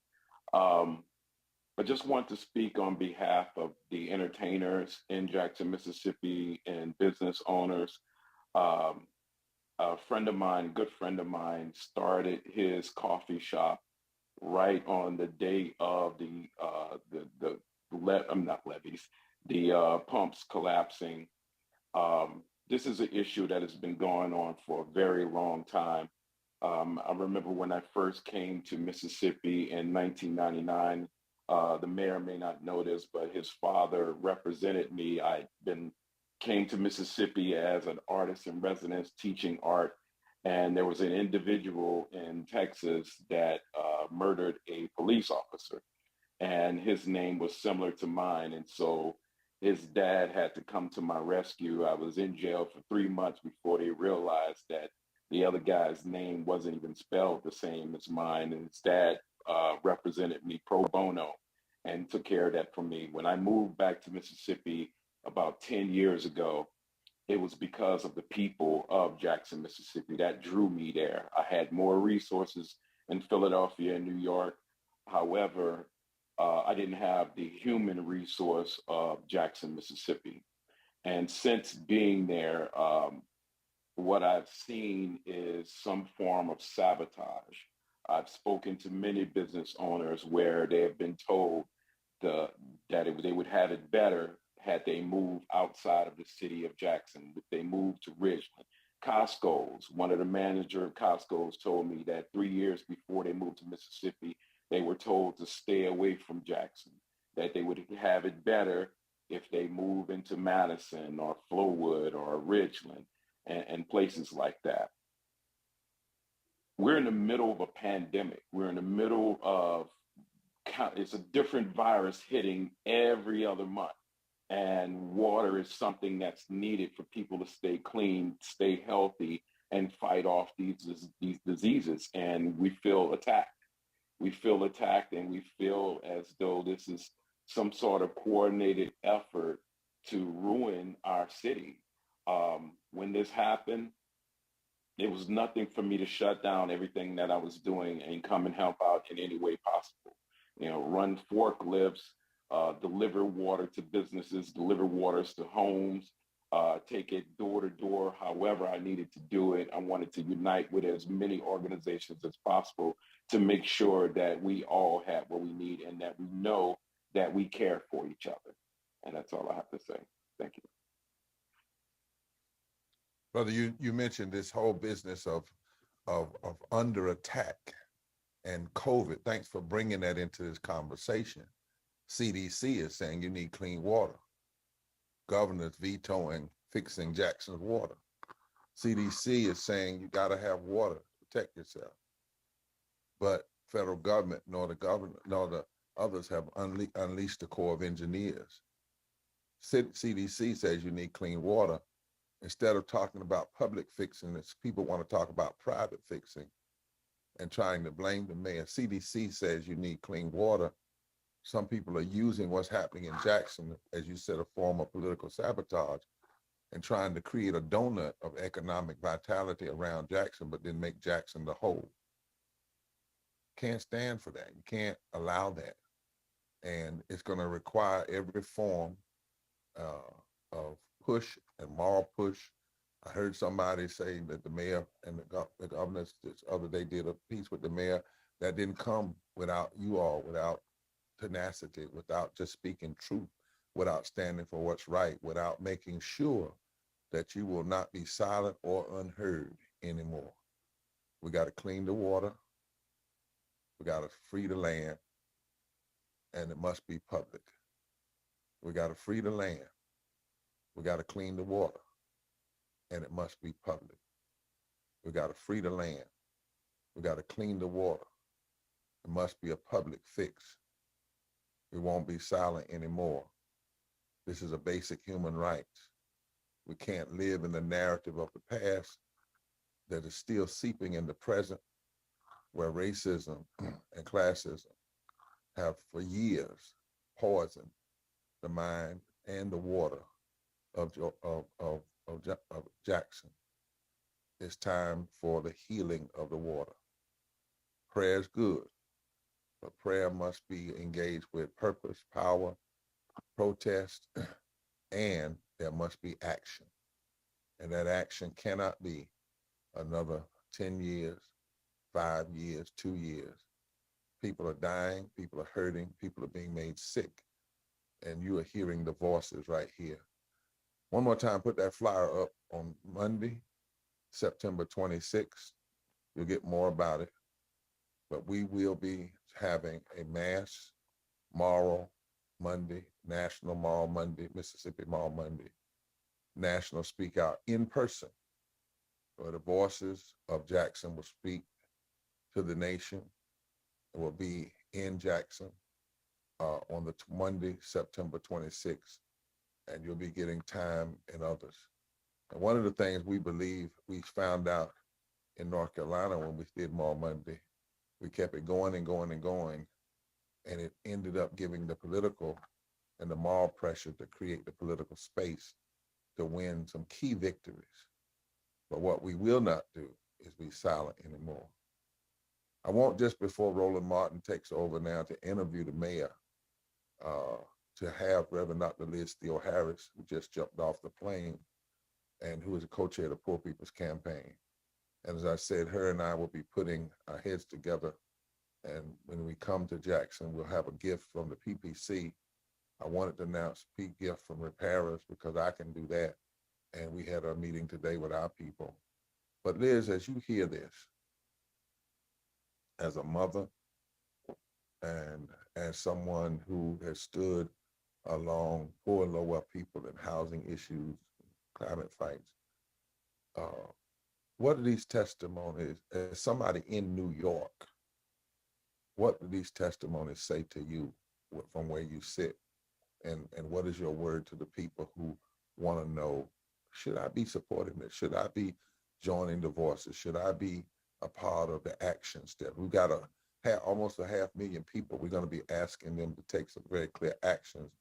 I just want to speak on behalf of the entertainers in Jackson, Mississippi, and business owners. A friend of mine, good friend of mine, started his coffee shop right on the day of the pumps collapsing. This is an issue that has been going on for a very long time. I remember when I first came to Mississippi in 1999. The mayor may not know this, but his father represented me. Came to Mississippi as an artist in residence teaching art. And there was an individual in Texas that murdered a police officer, and his name was similar to mine. And so his dad had to come to my rescue. I was in jail for 3 months before they realized that the other guy's name wasn't even spelled the same as mine. And his dad represented me pro bono and took care of that for me. When I moved back to Mississippi about 10 years ago, it was because of the people of Jackson, Mississippi that drew me there. I had more resources in Philadelphia and New York. However, I didn't have the human resource of Jackson, Mississippi. And since being there, what I've seen is some form of sabotage. I've spoken to many business owners where they have been told that they would have it better had they moved outside of the city of Jackson, if they moved to Ridgeland. Costco's, one of the manager of Costco's told me that 3 years before they moved to Mississippi, they were told to stay away from Jackson, that they would have it better if they move into Madison or Flowood or Ridgeland and places like that. We're in the middle of a pandemic. We're in the middle of, it's a different virus hitting every other month. And water is something that's needed for people to stay clean, stay healthy, and fight off these diseases. And we feel attacked. We feel attacked, and we feel as though this is some sort of coordinated effort to ruin our city. When this happened, It was nothing for me to shut down everything that I was doing and come and help out in any way possible. You know, run forklifts, deliver water to businesses, deliver waters to homes, take it door to door, however I needed to do it. I wanted to unite with as many organizations as possible to make sure that we all have what we need and that we know that we care for each other. And that's all I have to say. Thank you. Brother, you mentioned this whole business of under attack and COVID. Thanks for bringing that into this conversation. CDC is saying you need clean water. Governor's vetoing fixing Jackson's water. CDC is saying you got to have water to protect yourself. But federal government, nor the governor, nor the others have unleashed the Corps of Engineers. CDC says you need clean water. Instead of talking about public fixing, people want to talk about private fixing and trying to blame the mayor. CDC says you need clean water. Some people are using what's happening in Jackson, as you said, a form of political sabotage and trying to create a donut of economic vitality around Jackson, but then make Jackson the whole. Can't stand for that. You can't allow that. And it's going to require every form of push and moral push. I heard somebody say that the mayor and the governor this other day did a piece with the mayor that didn't come without you all, without tenacity, without just speaking truth, without standing for what's right, without making sure that you will not be silent or unheard anymore. We got to clean the water. We got to free the land, and it must be public. We got to free the land. We got to clean the water, and it must be public. We got to free the land. We got to clean the water. It must be a public fix. We won't be silent anymore. This is a basic human right. We can't live in the narrative of the past that is still seeping in the present, where racism and classism have for years poisoned the mind and the water of Jackson. It's time for the healing of the water. Prayer is good, but prayer must be engaged with purpose, power, protest, and there must be action. And that action cannot be another 10 years, 5 years, 2 years. People are dying, people are hurting, people are being made sick, and you are hearing the voices right here. One more time, put that flyer up on Monday, September 26th. You'll get more about it. But we will be having a mass Moral Monday, National Moral Monday, Mississippi Moral Monday, National Speak Out in person, where the voices of Jackson will speak to the nation. It will be in Jackson on the Monday, September 26th, and you'll be getting time and others. And one of the things we believe we found out in North Carolina when we did Moral Monday, we kept it going and going and going, and it ended up giving the political and the moral pressure to create the political space to win some key victories. But what we will not do is be silent anymore. I want, just before Roland Martin takes over now, to interview the mayor, to have Reverend Dr. Liz Steele Harris, who just jumped off the plane and who is a co-chair of the Poor People's Campaign. And as I said, her and I will be putting our heads together. And when we come to Jackson, we'll have a gift from the PPC. I wanted to announce a gift from Repairers because I can do that. And we had a meeting today with our people. But Liz, as you hear this, as a mother and as someone who has stood along poor and low-wealth people in housing issues, climate fights, what are these testimonies, as somebody in New York, what do these testimonies say to you from where you sit? And what is your word to the people who want to know, should I be supporting this? Should I be joining the voices? Should I be a part of the action step? We've got almost 500,000 people. We're going to be asking them to take some very clear actions.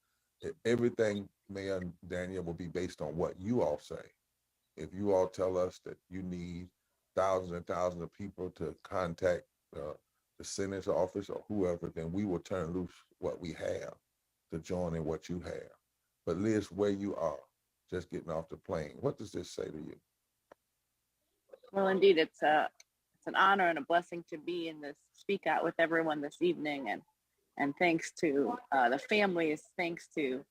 Everything, Mayor Daniel, will be based on what you all say. If you all tell us that you need thousands and thousands of people to contact the Senate's office or whoever, then we will turn loose what we have to join in what you have. But Liz, where you are, just getting off the plane, what does this say to you? Well, indeed, it's an honor and a blessing to be in this speak out with everyone this evening, and thanks to the families, thanks to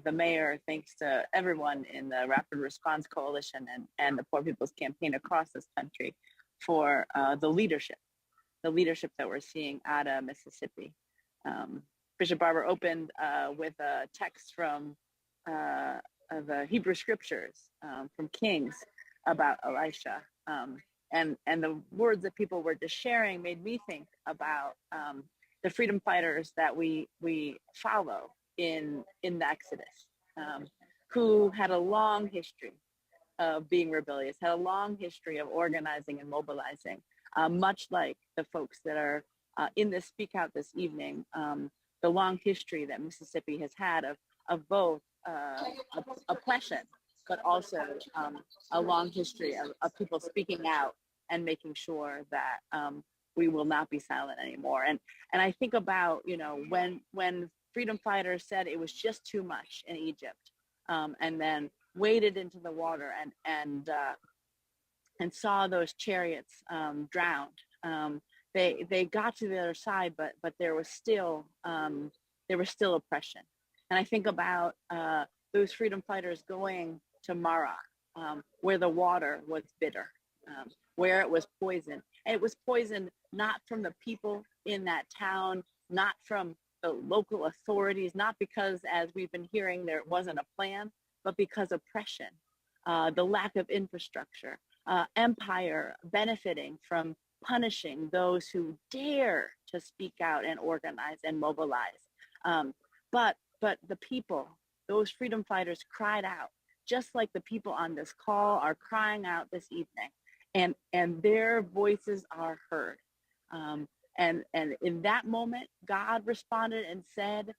the mayor, thanks to everyone in the Rapid Response Coalition and the Poor People's Campaign across this country for the leadership that we're seeing out of Mississippi. Bishop Barber opened with a text from the Hebrew Scriptures from Kings about Elisha. And the words that people were just sharing made me think about the freedom fighters that we follow in the Exodus, who had a long history of being rebellious, had a long history of organizing and mobilizing, much like the folks that are in this speak out this evening, the long history that Mississippi has had of both oppression, but also a long history of people speaking out and making sure that we will not be silent anymore. And I think about, when freedom fighters said it was just too much in Egypt, and then waded into the water and saw those chariots drowned. They got to the other side, but there was still oppression. And I think about those freedom fighters going to Mara, where the water was bitter, where it was poison. And it was poisoned not from the people in that town, not from the local authorities, not because, as we've been hearing, there wasn't a plan, but because oppression, the lack of infrastructure, empire benefiting from punishing those who dare to speak out and organize and mobilize. But the people, those freedom fighters cried out, just like the people on this call are crying out this evening, and their voices are heard. And in that moment, God responded and said,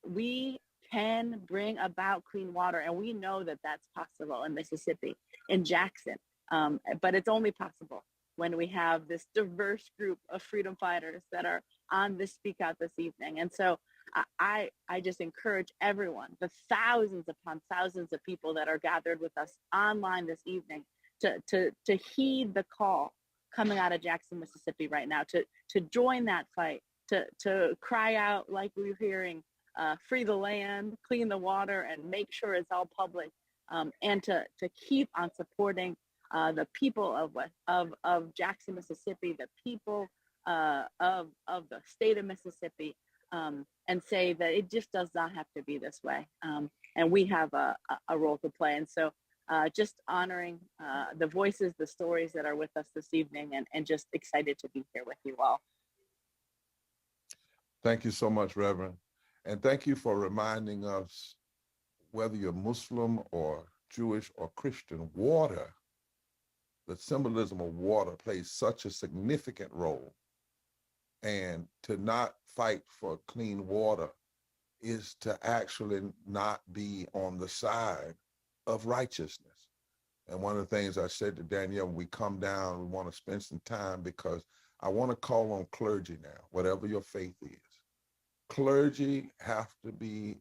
we can bring about clean water. And we know that that's possible in Mississippi, in Jackson. But it's only possible when we have this diverse group of freedom fighters that are on this speak out this evening. And so I just encourage everyone, the thousands upon thousands of people that are gathered with us online this evening, to heed the call coming out of Jackson, Mississippi right now, to join that fight, to cry out like we're hearing, free the land, clean the water, and make sure it's all public, and to keep on supporting the people of Jackson, Mississippi, the people of the state of Mississippi, and say that it just does not have to be this way, and we have a role to play. And so just honoring the voices, the stories that are with us this evening, and just excited to be here with you all. Thank you so much, Reverend. And thank you for reminding us, whether you're Muslim or Jewish or Christian, water, the symbolism of water plays such a significant role. And to not fight for clean water is to actually not be on the side of righteousness. And one of the things I said to Danielle, when we come down, we want to spend some time, because I want to call on clergy now, whatever your faith is. Clergy have to be,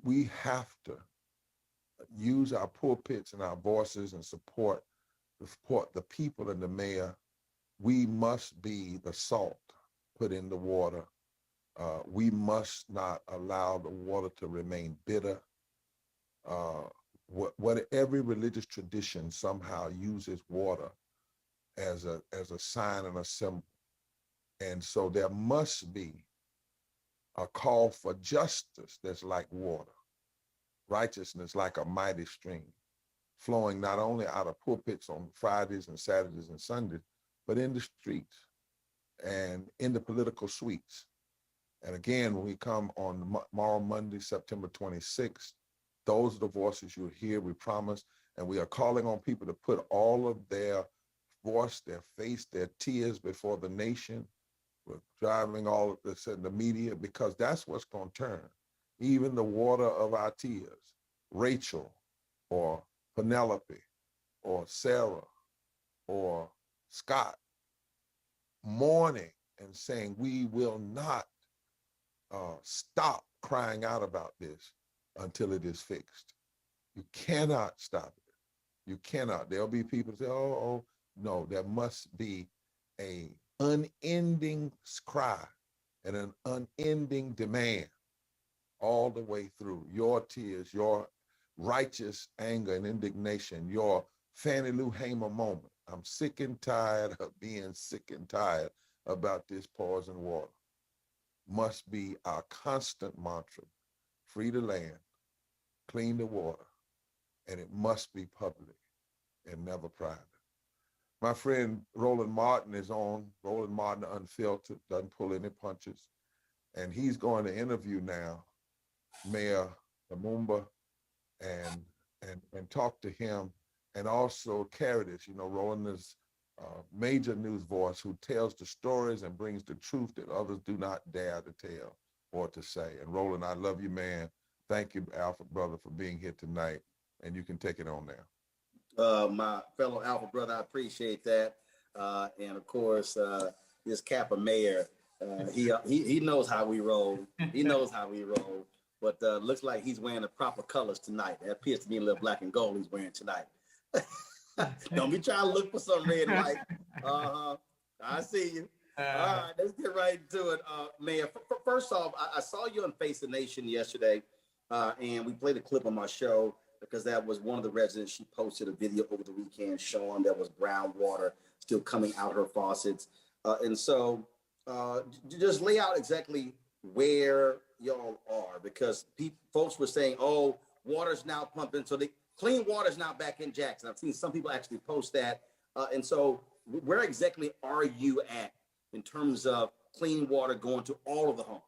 we have to use our pulpits and our voices and support the people and the mayor. We must be the salt put in the water. We must not allow the water to remain bitter. What every religious tradition somehow uses water as a sign and a symbol. And so there must be a call for justice that's like water, righteousness like a mighty stream, flowing not only out of pulpits on Fridays and Saturdays and Sundays, but in the streets and in the political suites. And again, when we come on tomorrow, Monday, September 26th, those are the voices you'll hear, we promise. And we are calling on people to put all of their voice, their face, their tears before the nation. We're driving all of this in the media, because that's what's going to turn. Even the water of our tears, Rachel or Penelope or Sarah or Scott mourning and saying, we will not stop crying out about this until it is fixed. You cannot stop it. You cannot. There'll be people say, oh, no, there must be a unending cry and an unending demand all the way through. Your tears, your righteous anger and indignation, your Fannie Lou Hamer moment. I'm sick and tired of being sick and tired about this poison water. Must be our constant mantra. Free the land, clean the water, and it must be public and never private. My friend Roland Martin is on. Roland Martin Unfiltered, doesn't pull any punches. And he's going to interview now Mayor Lumumba and talk to him, and also carry this. You know, Roland is a major news voice who tells the stories and brings the truth that others do not dare to tell or to say. And Roland, I love you, man. Thank you, Alpha brother, for being here tonight. And you can take it on now. My fellow Alpha brother, I appreciate that. And of course, this Kappa mayor, he knows how we roll. He knows how we roll. But looks like he's wearing the proper colors tonight. That appears to be a little black and gold he's wearing tonight. Don't be trying to look for some red and white. I see you. All right, let's get right into it. Mayor, first off, I saw you on Face the Nation yesterday, and we played a clip on my show because that was one of the residents. She posted a video over the weekend showing there was brown water still coming out her faucets. And so just lay out exactly where y'all are, because folks were saying, oh, water's now pumping. So the clean water's now back in Jackson. I've seen some people actually post that. And so where exactly are you at in terms of clean water going to all of the homes?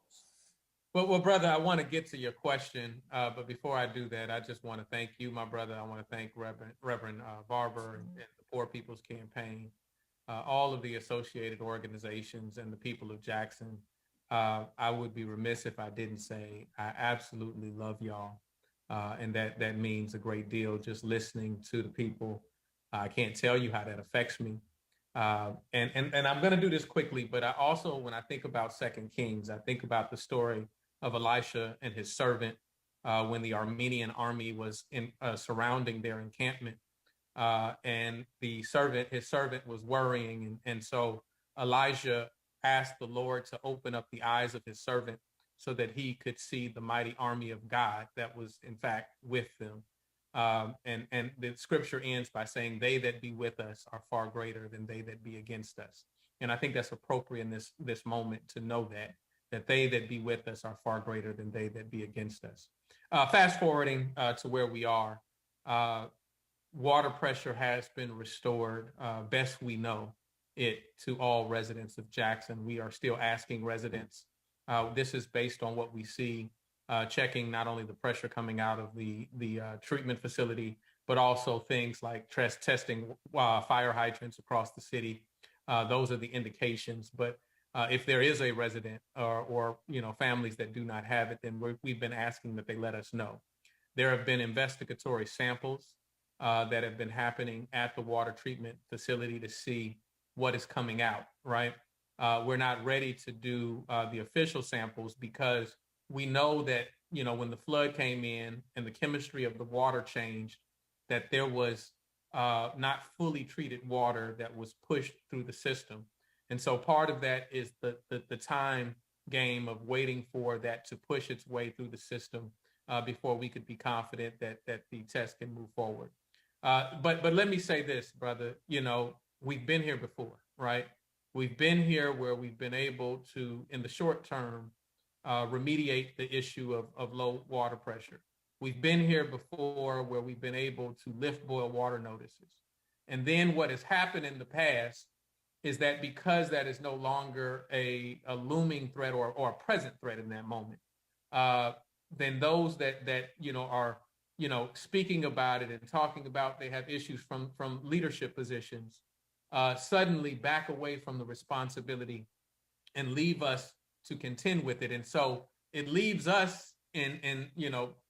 Well, brother, I want to get to your question, but before I do that, I just want to thank you, my brother. I want to thank Reverend Barber and the Poor People's Campaign, all of the associated organizations and the people of Jackson. I would be remiss if I didn't say I absolutely love y'all, and that means a great deal. Just listening to the people, I can't tell you how that affects me. And I'm going to do this quickly, but I also, when I think about 2 Kings, I think about the story of Elisha and his servant when the Armenian army was surrounding their encampment, and his servant was worrying, and so Elijah asked the Lord to open up the eyes of his servant so that he could see the mighty army of God that was in fact with them. And the scripture ends by saying, they that be with us are far greater than they that be against us. And I think that's appropriate in this moment to know that they that be with us are far greater than they that be against us. Fast forwarding to where we are, water pressure has been restored, best we know it, to all residents of Jackson. We are still asking residents. This is based on what we see, checking not only the pressure coming out of the treatment facility, but also things like testing fire hydrants across the city. Those are the indications. But if there is a resident or families that do not have it, then we've been asking that they let us know. There have been investigatory samples that have been happening at the water treatment facility to see what is coming out, right? We're not ready to do the official samples because we know that, when the flood came in and the chemistry of the water changed, that there was not fully treated water that was pushed through the system. And so part of that is the time game of waiting for that to push its way through the system before we could be confident that the test can move forward. But let me say this, brother, we've been here before, right? We've been here where we've been able to, in the short term, remediate the issue of low water pressure. We've been here before where we've been able to lift boil water notices. And then what has happened in the past is that because that is no longer a looming threat or a present threat in that moment, then those that are speaking about it and talking about they have issues from leadership positions, suddenly back away from the responsibility and leave us to contend with it. And so it leaves us in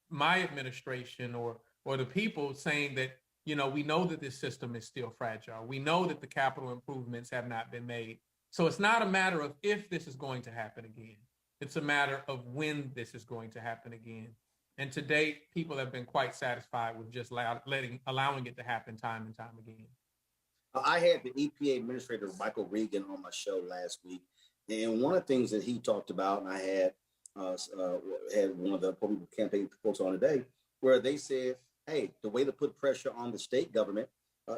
my administration or the people saying that, we know that this system is still fragile. We know that the capital improvements have not been made. So it's not a matter of if this is going to happen again. It's a matter of when this is going to happen again. And to date, people have been quite satisfied with just allowing it to happen time and time again. I had the EPA Administrator Michael Regan on my show last week, and one of the things that he talked about, and I had one of the Poor People Campaign folks on today, where they said, hey, the way to put pressure on the state government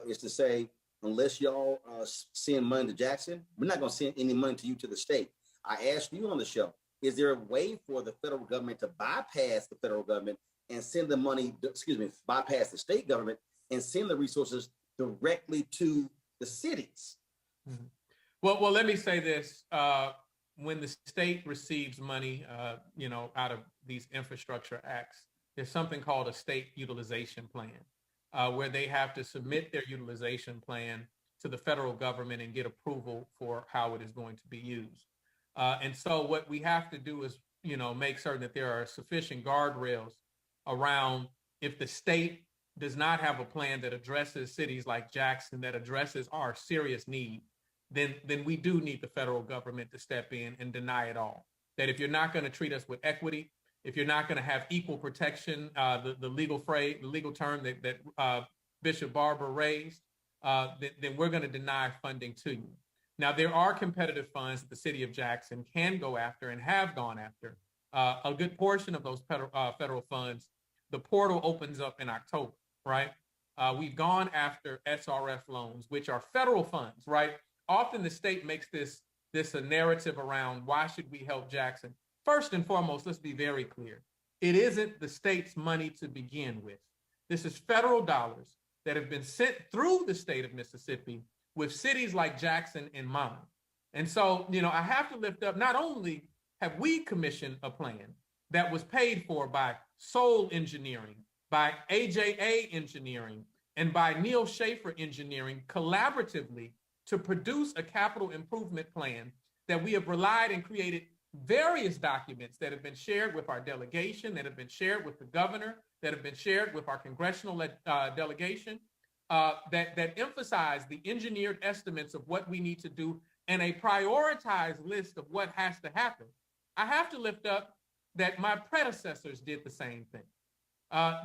is to say, unless y'all send money to Jackson, we're not going to send any money to you to the state. I asked you on the show, is there a way for the federal government to bypass the federal government and send the money, bypass the state government and send the resources directly to the cities? Mm-hmm. Well, let me say this. When the state receives money, out of these infrastructure acts, there's something called a state utilization plan, where they have to submit their utilization plan to the federal government and get approval for how it is going to be used. And so what we have to do is, make certain that there are sufficient guardrails around if the state does not have a plan that addresses cities like Jackson, that addresses our serious need, then we do need the federal government to step in and deny it all. That if you're not going to treat us with equity, if you're not going to have equal protection, the legal term that Bishop Barber raised, then we're going to deny funding to you. Now, there are competitive funds that the city of Jackson can go after and have gone after. A good portion of those federal funds, the portal opens up in October, right? We've gone after SRF loans, which are federal funds, right? Often the state makes this a narrative around why should we help Jackson? First and foremost, let's be very clear. It isn't the state's money to begin with. This is federal dollars that have been sent through the state of Mississippi with cities like Jackson in mind. And so, I have to lift up, not only have we commissioned a plan that was paid for by Soul Engineering, by AJA Engineering, and by Neil Schaefer Engineering collaboratively to produce a capital improvement plan that we have relied and created various documents that have been shared with our delegation, that have been shared with the governor, that have been shared with our congressional delegation, that emphasize the engineered estimates of what we need to do and a prioritized list of what has to happen. I have to lift up that my predecessors did the same thing.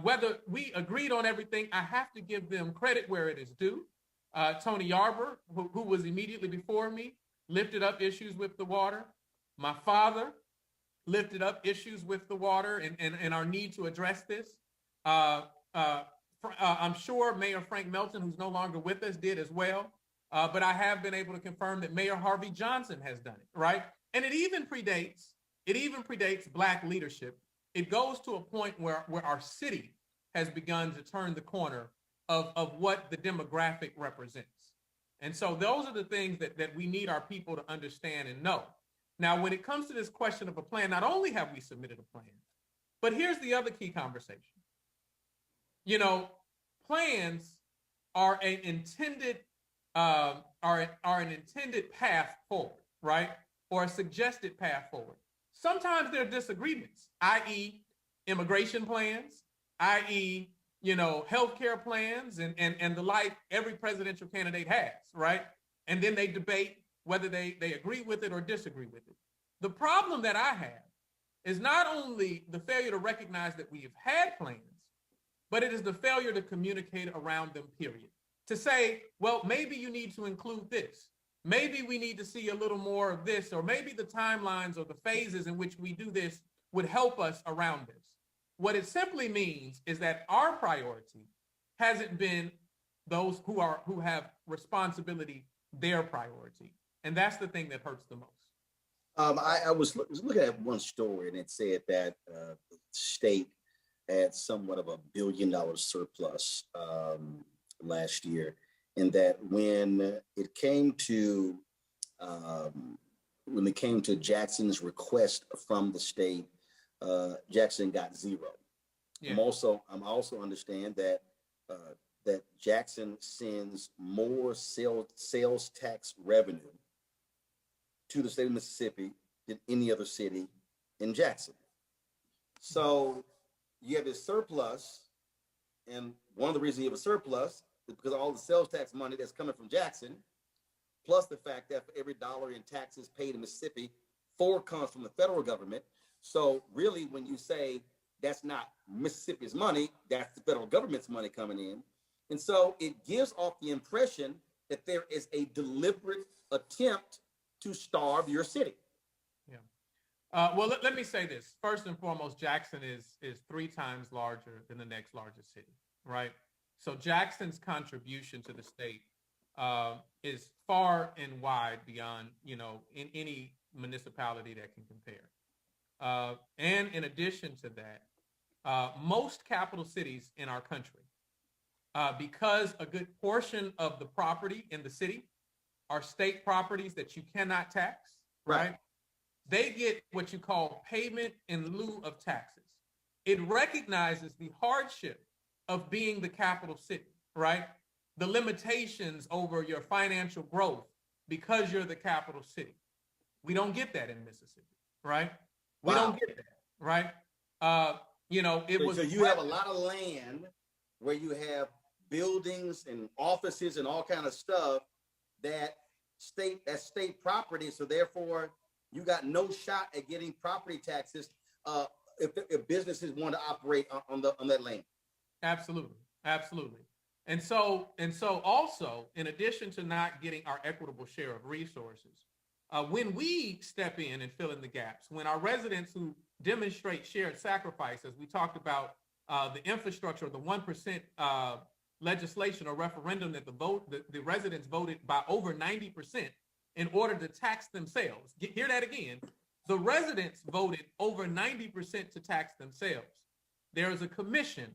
Whether we agreed on everything, I have to give them credit where it is due. Tony Yarber, who was immediately before me, lifted up issues with the water. My father lifted up issues with the water and our need to address this. I'm sure Mayor Frank Melton, who's no longer with us, did as well. But I have been able to confirm that Mayor Harvey Johnson has done it, right? And it even predates Black leadership. It goes to a point where our city has begun to turn the corner of what the demographic represents. And so those are the things that we need our people to understand and know. Now, when it comes to this question of a plan, not only have we submitted a plan, but here's the other key conversation. Plans are an intended path forward, right? Or a suggested path forward. Sometimes there are disagreements, i.e. immigration plans, i.e. healthcare plans and the like every presidential candidate has, right? And then they debate whether they agree with it or disagree with it. The problem that I have is not only the failure to recognize that we have had plans, but it is the failure to communicate around them, period. To say, well, maybe you need to include this. Maybe we need to see a little more of this, or maybe the timelines or the phases in which we do this would help us around this. What it simply means is that our priority hasn't been those who have responsibility, their priority. And that's the thing that hurts the most. I was looking at one story, and it said that the state had somewhat of $1 billion surplus last year, and that when it came to Jackson's request from the state, Jackson got zero. Yeah. I'm also understand that that Jackson sends more sales tax revenue to the state of Mississippi than any other city in Jackson. So you have this surplus, And one of the reasons you have a surplus is because of all the sales tax money that's coming from Jackson, plus the fact that for every dollar in taxes paid in Mississippi, 4 comes from the federal government. So really, when you say that's not Mississippi's money, that's the federal government's money coming in. And so it gives off the impression that there is a deliberate attempt to starve your city. Yeah. Well, let me say this. First and foremost, Jackson is 3 times larger than the next largest city, right? So Jackson's contribution to the state is far and wide beyond, in any municipality that can compare. And in addition to that, most capital cities in our country, because a good portion of the property in the city are state properties that you cannot tax, right? They get what you call payment in lieu of taxes. It recognizes the hardship of being the capital city, right? The limitations over your financial growth because you're the capital city. We don't get that in Mississippi, right? We don't get that, right? So you have a lot of land where you have buildings and offices and all kind of stuff that's state property. So therefore, you got no shot at getting property taxes if businesses want to operate on that land. Absolutely. And so also, in addition to not getting our equitable share of resources, when we step in and fill in the gaps, when our residents who demonstrate shared sacrifice, as we talked about the infrastructure, the 1% legislation or referendum that the residents voted by over 90% in order to tax themselves. Hear that again. The residents voted over 90% to tax themselves. There is a commission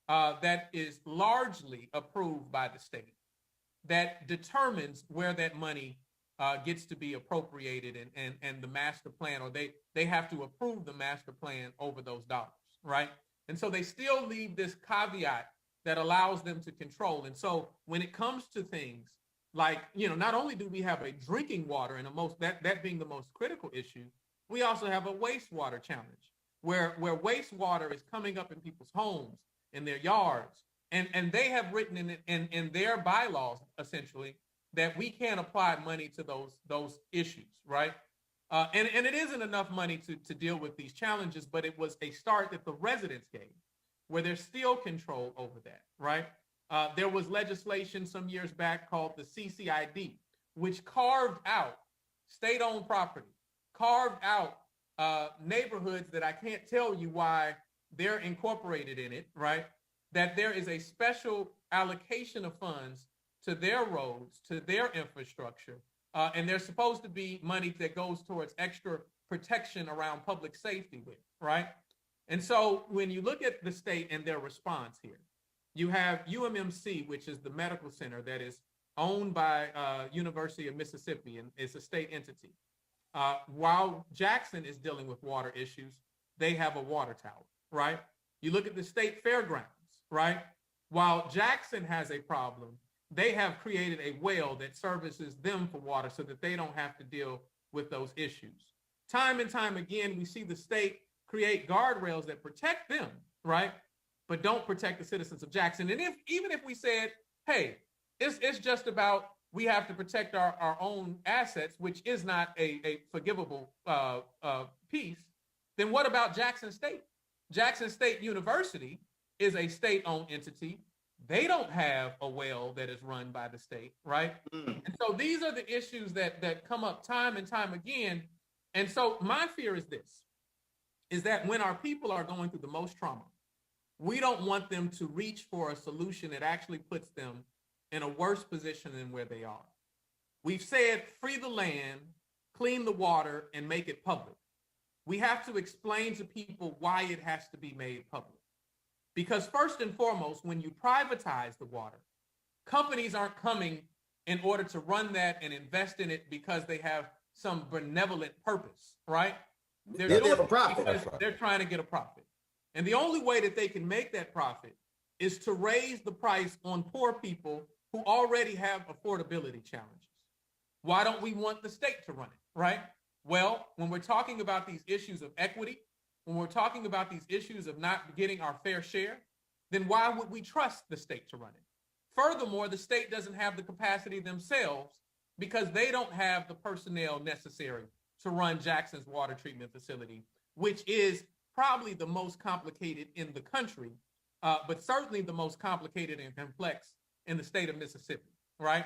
that is largely approved by the state that determines where that money gets to be appropriated and the master plan, or they have to approve the master plan over those dollars, right? And so they still leave this caveat that allows them to control. And so when it comes to things like, not only do we have a drinking water and that being the most critical issue, we also have a wastewater challenge where wastewater is coming up in people's homes, in their yards. And they have written in their bylaws, essentially, that we can't apply money to those issues, right? And it isn't enough money to deal with these challenges, but it was a start that the residents gave, where there's still control over that, right? There was legislation some years back called the CCID, which carved out state-owned property, carved out neighborhoods that I can't tell you why they're incorporated in it, right? That there is a special allocation of funds to their roads, to their infrastructure, and there's supposed to be money that goes towards extra protection around public safety with, right? And so when you look at the state and their response here, you have UMMC, which is the medical center that is owned by University of Mississippi and is a state entity. While Jackson is dealing with water issues, they have a water tower, right? You look at the state fairgrounds, right? While Jackson has a problem, they have created a well that services them for water so that they don't have to deal with those issues. Time and time again, we see the state create guardrails that protect them, right? But don't protect the citizens of Jackson. And even if we said, hey, it's just about we have to protect our own assets, which is not a forgivable piece, then what about Jackson State? Jackson State University is a state-owned entity. They don't have a well that is run by the state, right? And so these are the issues that come up time and time again. And so my fear is this, is that when our people are going through the most trauma, we don't want them to reach for a solution that actually puts them in a worse position than where they are. We've said free the land, clean the water, and make it public. We have to explain to people why it has to be made public. Because first and foremost, when you privatize the water, companies aren't coming in order to run that and invest in it because they have some benevolent purpose, right? They're doing it because they're trying to get a profit. And the only way that they can make that profit is to raise the price on poor people who already have affordability challenges. Why don't we want the state to run it, right? Well, when we're talking about these issues of equity, when we're talking about these issues of not getting our fair share, then why would we trust the state to run it? Furthermore, the state doesn't have the capacity themselves because they don't have the personnel necessary to run Jackson's water treatment facility, which is probably the most complicated in the country, but certainly the most complicated and complex in the state of Mississippi, right?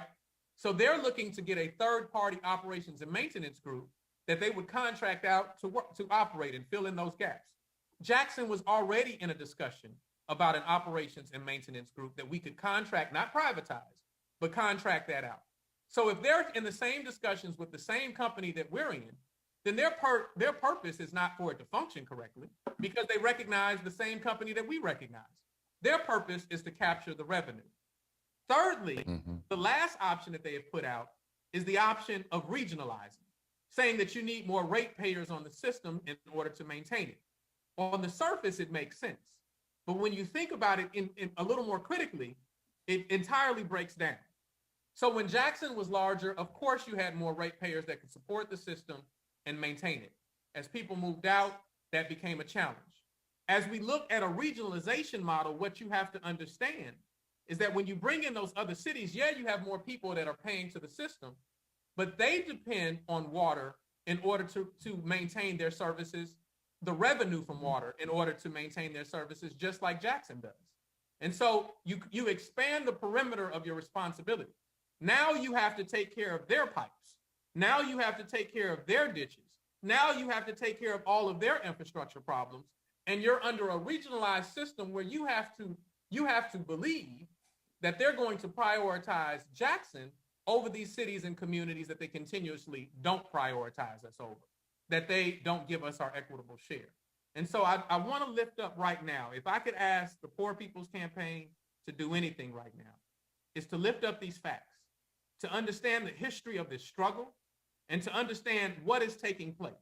So they're looking to get a third-party operations and maintenance group that they would contract out to work, to operate and fill in those gaps. Jackson was already in a discussion about an operations and maintenance group that we could contract, not privatize, but contract that out. So if they're in the same discussions with the same company that we're in, then their purpose is not for it to function correctly because they recognize the same company that we recognize. Their purpose is to capture the revenue. Thirdly, the last option that they have put out is the option of regionalizing, saying that you need more ratepayers on the system in order to maintain it. On the surface, it makes sense. But when you think about it in a little more critically, it entirely breaks down. So when Jackson was larger, of course you had more ratepayers that could support the system and maintain it. As people moved out, that became a challenge. As we look at a regionalization model, what you have to understand is that when you bring in those other cities, yeah, you have more people that are paying to the system, but they depend on water in order to maintain their services, the revenue from water in order to maintain their services, just like Jackson does. And so you expand the perimeter of your responsibility. Now you have to take care of their pipes. Now you have to take care of their ditches. Now you have to take care of all of their infrastructure problems. And you're under a regionalized system where you have to believe that they're going to prioritize Jackson over these cities and communities that they continuously don't prioritize us over, that they don't give us our equitable share. And so I want to lift up right now, if I could ask the Poor People's Campaign to do anything right now, is to lift up these facts, to understand the history of this struggle, and to understand what is taking place.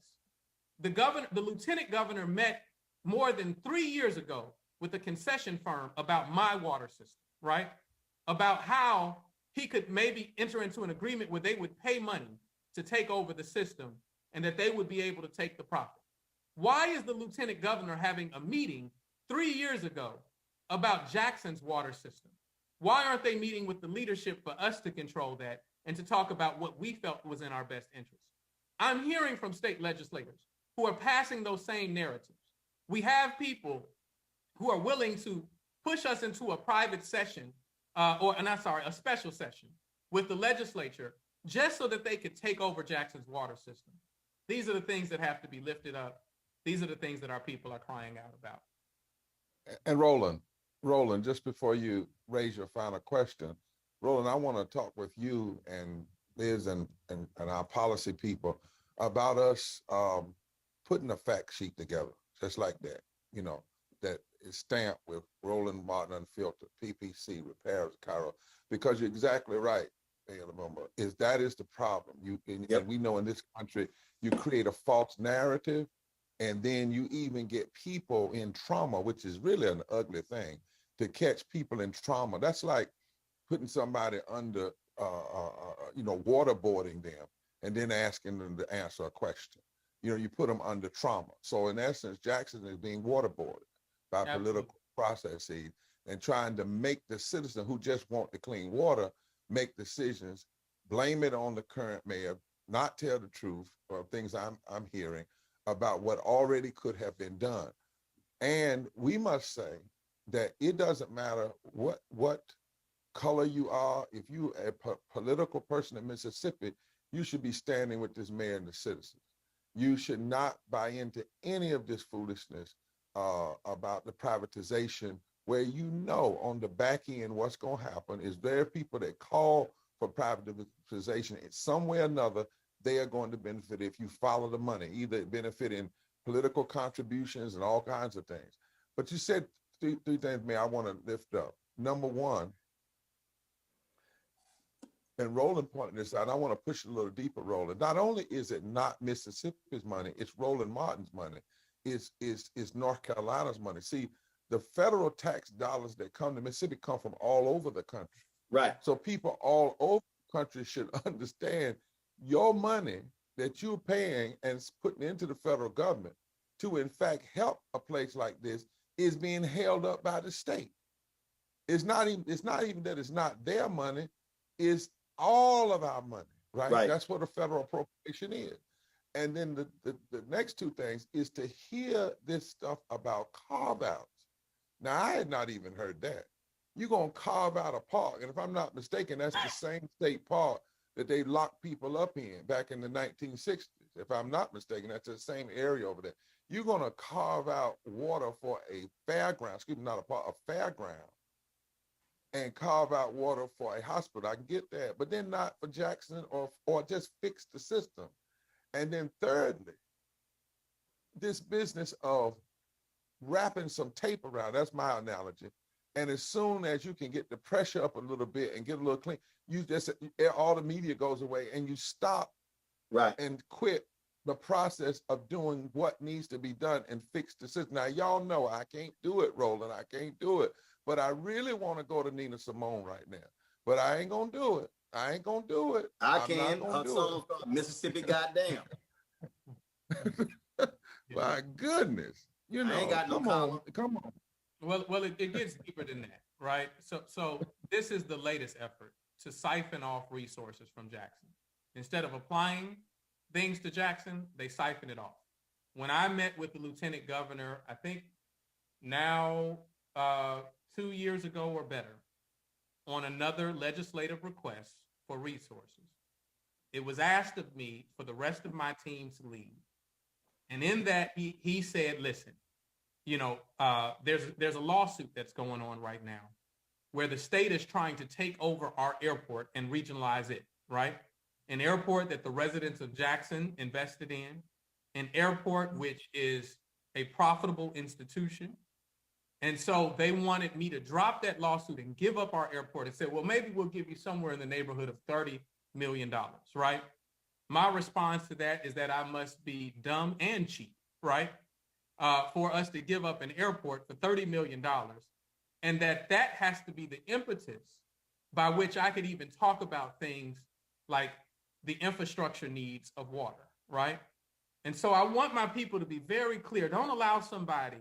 The lieutenant governor met more than 3 years ago with a concession firm about my water system, right? About how he could maybe enter into an agreement where they would pay money to take over the system and that they would be able to take the profit. Why is the lieutenant governor having a meeting 3 years ago about Jackson's water system? Why aren't they meeting with the leadership for us to control that and to talk about what we felt was in our best interest? I'm hearing from state legislators who are passing those same narratives. We have people who are willing to push us into a private session, a special session with the legislature just so that they could take over Jackson's water system. These are the things that have to be lifted up. These are the things that our people are crying out about. And Roland, just before you raise your final question, Roland, I want to talk with you and Liz and our policy people about us putting a fact sheet together, just like that, that is stamped with Roland Martin Unfiltered, PPC, Repairs, Cairo, because you're exactly right, that is the problem. And we know in this country, you create a false narrative, and then you even get people in trauma, which is really an ugly thing, to catch people in trauma. That's like putting somebody under, waterboarding them and then asking them to answer a question. You put them under trauma. So in essence, Jackson is being waterboarded by political processes and trying to make the citizen who just want the clean water make decisions, blame it on the current mayor, not tell the truth of things I'm hearing about what already could have been done. And we must say that it doesn't matter what color you are. If you're a political person in Mississippi, you should be standing with this mayor and the citizens. You should not buy into any of this foolishness about the privatization, where on the back end what's going to happen is there are people that call for privatization. In some way or another, they are going to benefit if you follow the money, either benefit in political contributions and all kinds of things. But you said three things, Mayor, I want to lift up. Number one, and Roland pointed this out, I want to push it a little deeper, Roland. Not only is it not Mississippi's money, it's Roland Martin's money, it's North Carolina's money. See, the federal tax dollars that come to Mississippi come from all over the country. Right. So people all over the country should understand your money that you're paying and putting into the federal government to, in fact, help a place like this is being held up by the state. It's not even that it's not their money, it's all of our money, right? Right. That's what a federal appropriation is. And then the next two things is to hear this stuff about carve-outs. Now, I had not even heard that. You're going to carve out a park. And if I'm not mistaken, that's the same state park that they locked people up in back in the 1960s. If I'm not mistaken, that's the same area over there. You're going to carve out water for a fairground, excuse me, not a park, a fairground, and carve out water for a hospital. I can get that, but then not for Jackson or just fix the system. And then thirdly, this business of wrapping some tape around, that's my analogy. And as soon as you can get the pressure up a little bit and get a little clean, you just, all the media goes away and you stop and quit the process of doing what needs to be done and fix the system. Now, y'all know I can't do it, Roland, I can't do it, but I really want to go to Nina Simone right now, but I ain't gonna do it. I ain't gonna do it. I can. Her song Mississippi Goddamn. My goodness. You know, I ain't got no column. Come on. Well, it gets deeper than that, right? So this is the latest effort to siphon off resources from Jackson. Instead of applying things to Jackson, they siphon it off. When I met with the lieutenant governor, I think now 2 years ago or better, on another legislative request for resources, it was asked of me for the rest of my team to lead. And in that, he said, listen, you know, there's a lawsuit that's going on right now where the state is trying to take over our airport and regionalize it, right? An airport that the residents of Jackson invested in, an airport which is a profitable institution. And so they wanted me to drop that lawsuit and give up our airport and say, well, maybe we'll give you somewhere in the neighborhood of $30 million, right? My response to that is that I must be dumb and cheap, right? For us to give up an airport for $30 million. And that has to be the impetus by which I could even talk about things like the infrastructure needs of water, right? And so I want my people to be very clear. Don't allow somebody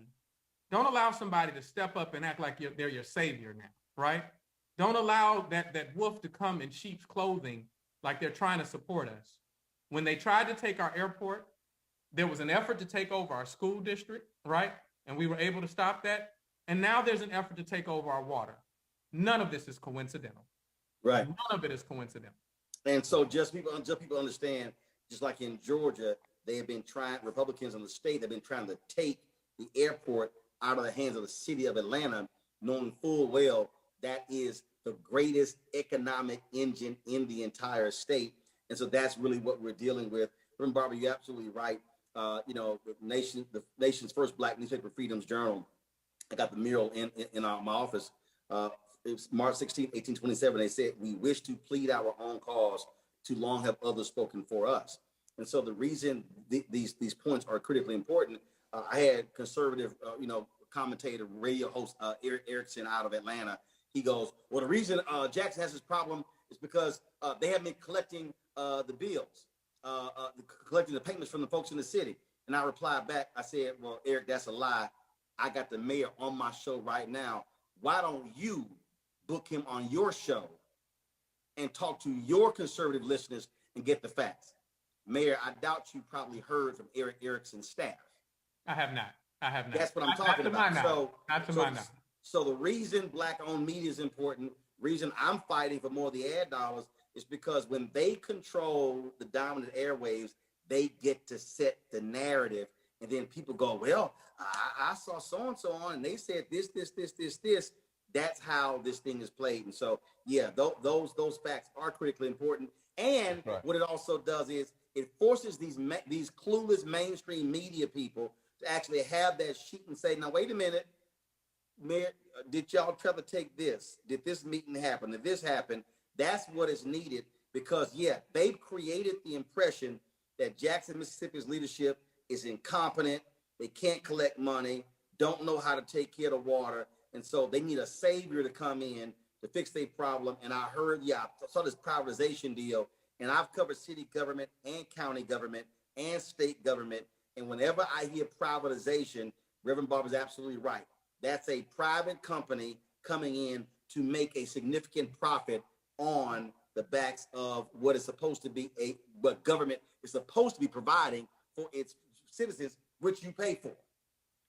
to step up and act like they're your savior now, right? Don't allow that wolf to come in sheep's clothing like they're trying to support us. When they tried to take our airport, there was an effort to take over our school district, right? And we were able to stop that. And now there's an effort to take over our water. None of this is coincidental. Right. None of it is coincidental. And so just people understand, just like in Georgia, they have been trying, Republicans in the state have been trying to take the airport out of the hands of the city of Atlanta, knowing full well that is the greatest economic engine in the entire state. And so that's really what we're dealing with. Reverend Barber, you're absolutely right. You know, the nation's first Black newspaper, Freedom's Journal. I got the mural in my office. It was March 16, 1827. They said, "We wish to plead our own cause. Too long have others spoken for us." And so the reason these points are critically important, I had conservative, commentator, radio host Eric Erickson out of Atlanta. He goes, "Well, the reason Jackson has this problem is because they haven't been collecting the bills, collecting the payments from the folks in the city." And I replied back, I said, "Well, Eric, that's a lie. I got the mayor on my show right now. Why don't you book him on your show and talk to your conservative listeners and get the facts?" Mayor, I doubt you probably heard from Eric Erickson's staff. I have not. That's what I'm talking about. Not to my knowledge. So the reason Black-owned media is important, reason I'm fighting for more of the ad dollars, is because when they control the dominant airwaves, they get to set the narrative. And then people go, "Well, I saw so-and-so on, and they said this. That's how this thing is played." And so, yeah, those facts are critically important. And what it also does is it forces these clueless mainstream media people to actually have that sheet and say, "Now, wait a minute, Mayor, did y'all try to take this? Did this meeting happen? Did this happen?" That's what is needed because, yeah, they've created the impression that Jackson, Mississippi's leadership is incompetent. They can't collect money, don't know how to take care of water. And so they need a savior to come in to fix their problem. And I saw this privatization deal, and I've covered city government and county government and state government. And whenever I hear privatization, Reverend Barber's absolutely right. That's a private company coming in to make a significant profit on the backs of what is supposed to be what government is supposed to be providing for its citizens, which you pay for.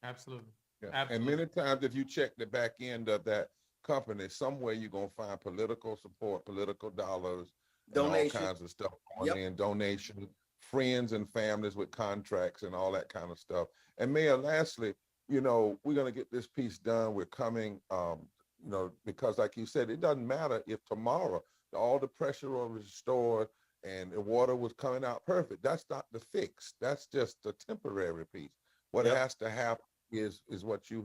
Absolutely. Yeah. Absolutely. And many times, if you check the back end of that company, somewhere you're gonna find political support, political dollars, Donation. all kinds of stuff going in, donation, friends and families with contracts and all that kind of stuff. And Mayor, lastly, you know, we're gonna get this piece done. We're coming, you know, because like you said, it doesn't matter if tomorrow all the pressure was restored and the water was coming out perfect. That's not the fix. That's just a temporary piece. What has to happen is what you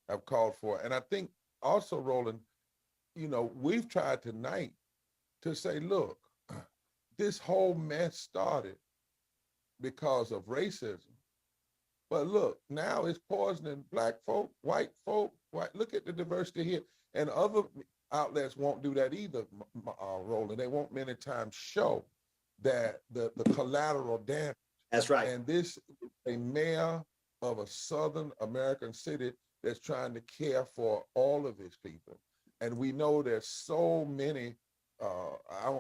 have called for. And I think also, Roland, you know, we've tried tonight to say, look, this whole mess started because of racism. But look, now it's poisoning black folk, white folk. Look at the diversity here. And other outlets won't do that either, Roland. They won't many times show that the collateral damage. That's right. And this is a mayor of a Southern American city that's trying to care for all of his people. And we know there's so many,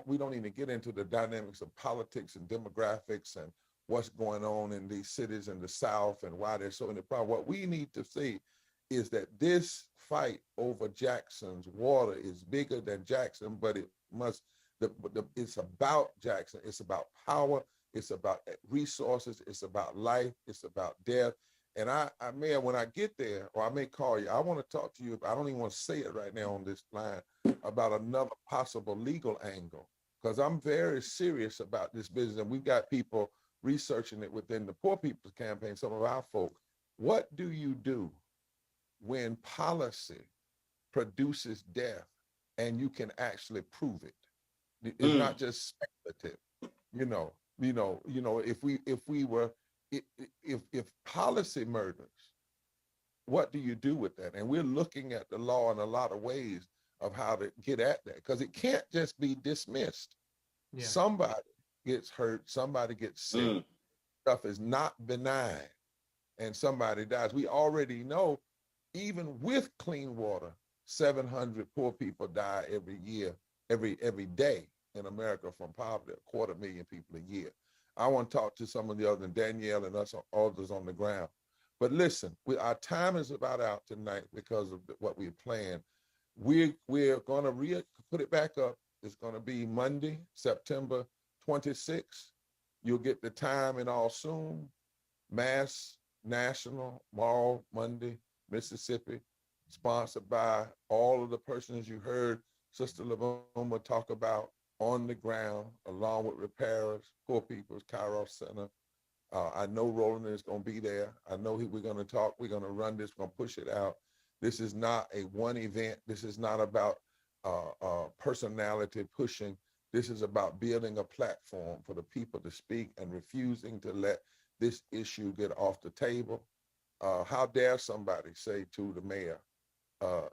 we don't even get into the dynamics of politics and demographics and what's going on in these cities in the South and why there's so many problems. What we need to see is that this fight over Jackson's water is bigger than Jackson, but it must, it's about Jackson. It's about power. It's about resources. It's about life. It's about death. And I may, when I get there, or I may call you, I want to talk to you. I don't even want to say it right now on this line about another possible legal angle, because I'm very serious about this business. And we've got people researching it within the Poor People's Campaign, some of our folk. What do you do when policy produces death and you can actually prove it? It's not just speculative. If policy murders, what do you do with that? And we're looking at the law in a lot of ways of how to get at that, because it can't just be dismissed. Yeah. Somebody gets hurt, somebody gets sick, stuff is not benign, and somebody dies. We already know, even with clean water, 700 poor people die every year, every day in America from poverty, 250,000 people a year. I want to talk to some of the other, Danielle and us, others on the ground. But listen, our time is about out tonight because of what we planned. We're going to put it back up. It's going to be Monday, September 26th. You'll get the time and all soon. Mass National Mall Monday, Mississippi, sponsored by all of the persons you heard Sister Lavoma talk about on the ground, along with repairers, Poor People's Kairos Center. I know Roland is going to be there. I know we're going to talk. We're going to run this. We're going to push it out. This is not a one event. This is not about personality pushing. This is about building a platform for the people to speak and refusing to let this issue get off the table. How dare somebody say to the mayor,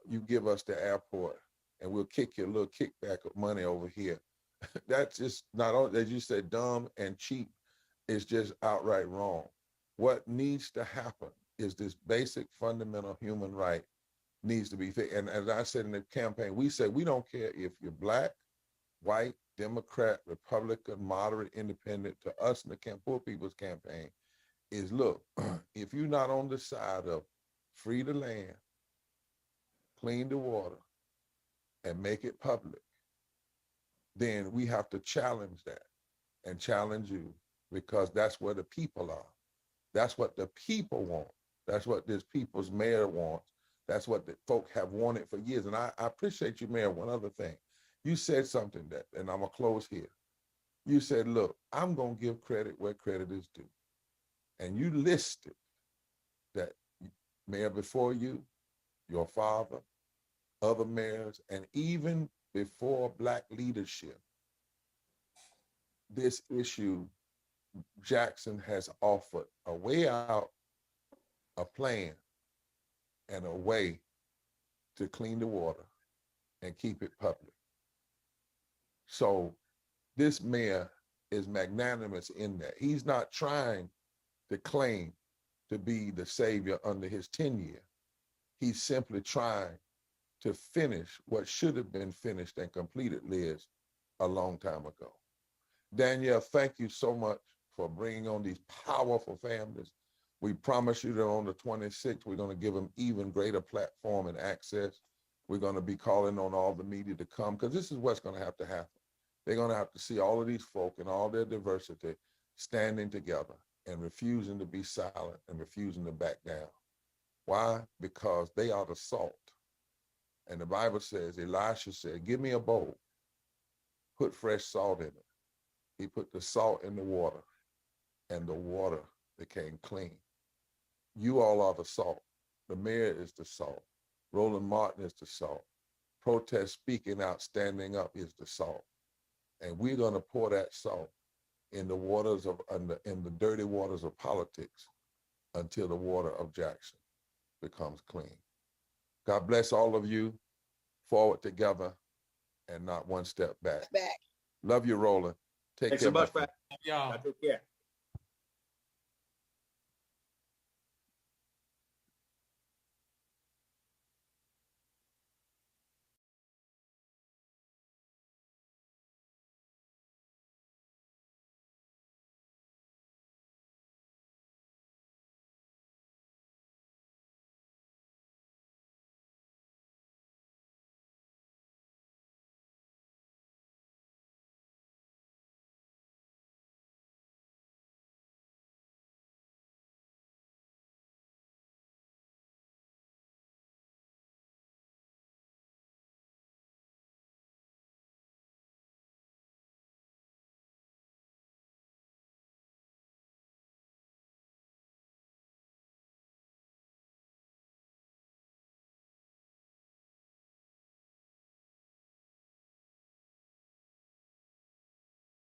you give us the airport and we'll kick you a little kickback of money over here. That's just not only, as you said, dumb and cheap. It's just outright wrong. What needs to happen is this basic fundamental human right needs to be fixed. And as I said in the campaign, we said we don't care if you're black, white, Democrat, Republican, moderate, independent. To us in the Poor People's Campaign is, look, if you're not on the side of free the land, clean the water, and make it public, then we have to challenge that and challenge you, because that's where the people are. That's what the people want. That's what this people's mayor wants. That's what the folk have wanted for years. And I appreciate you, Mayor. One other thing. You said something that, and I'm going to close here. You said, look, I'm going to give credit where credit is due. And you listed that mayor before you, your father, other mayors, and even before Black leadership, this issue, Jackson has offered a way out, a plan, and a way to clean the water and keep it public. So this mayor is magnanimous in that. He's not trying to claim to be the savior under his tenure. He's simply trying to finish what should have been finished and completed, Liz, a long time ago. Danielle, thank you so much for bringing on these powerful families. We promise you that on the 26th, we're going to give them even greater platform and access. We're going to be calling on all the media to come, because this is what's going to happen. They're going to have to see all of these folk and all their diversity standing together and refusing to be silent and refusing to back down. Why? Because they are the salt. And the Bible says, Elisha said, give me a bowl, put fresh salt in it. He put the salt in the water, and the water became clean. You all are the salt. The mayor is the salt. Roland Martin is the salt. Protest speaking out, standing up is the salt. And we're going to pour that salt in the waters of, in the dirty waters of politics until the water of Jackson becomes clean. God bless all of you. Forward together and not one step back. Love you, Roland. Take care. Thanks so much, y'all. Take care.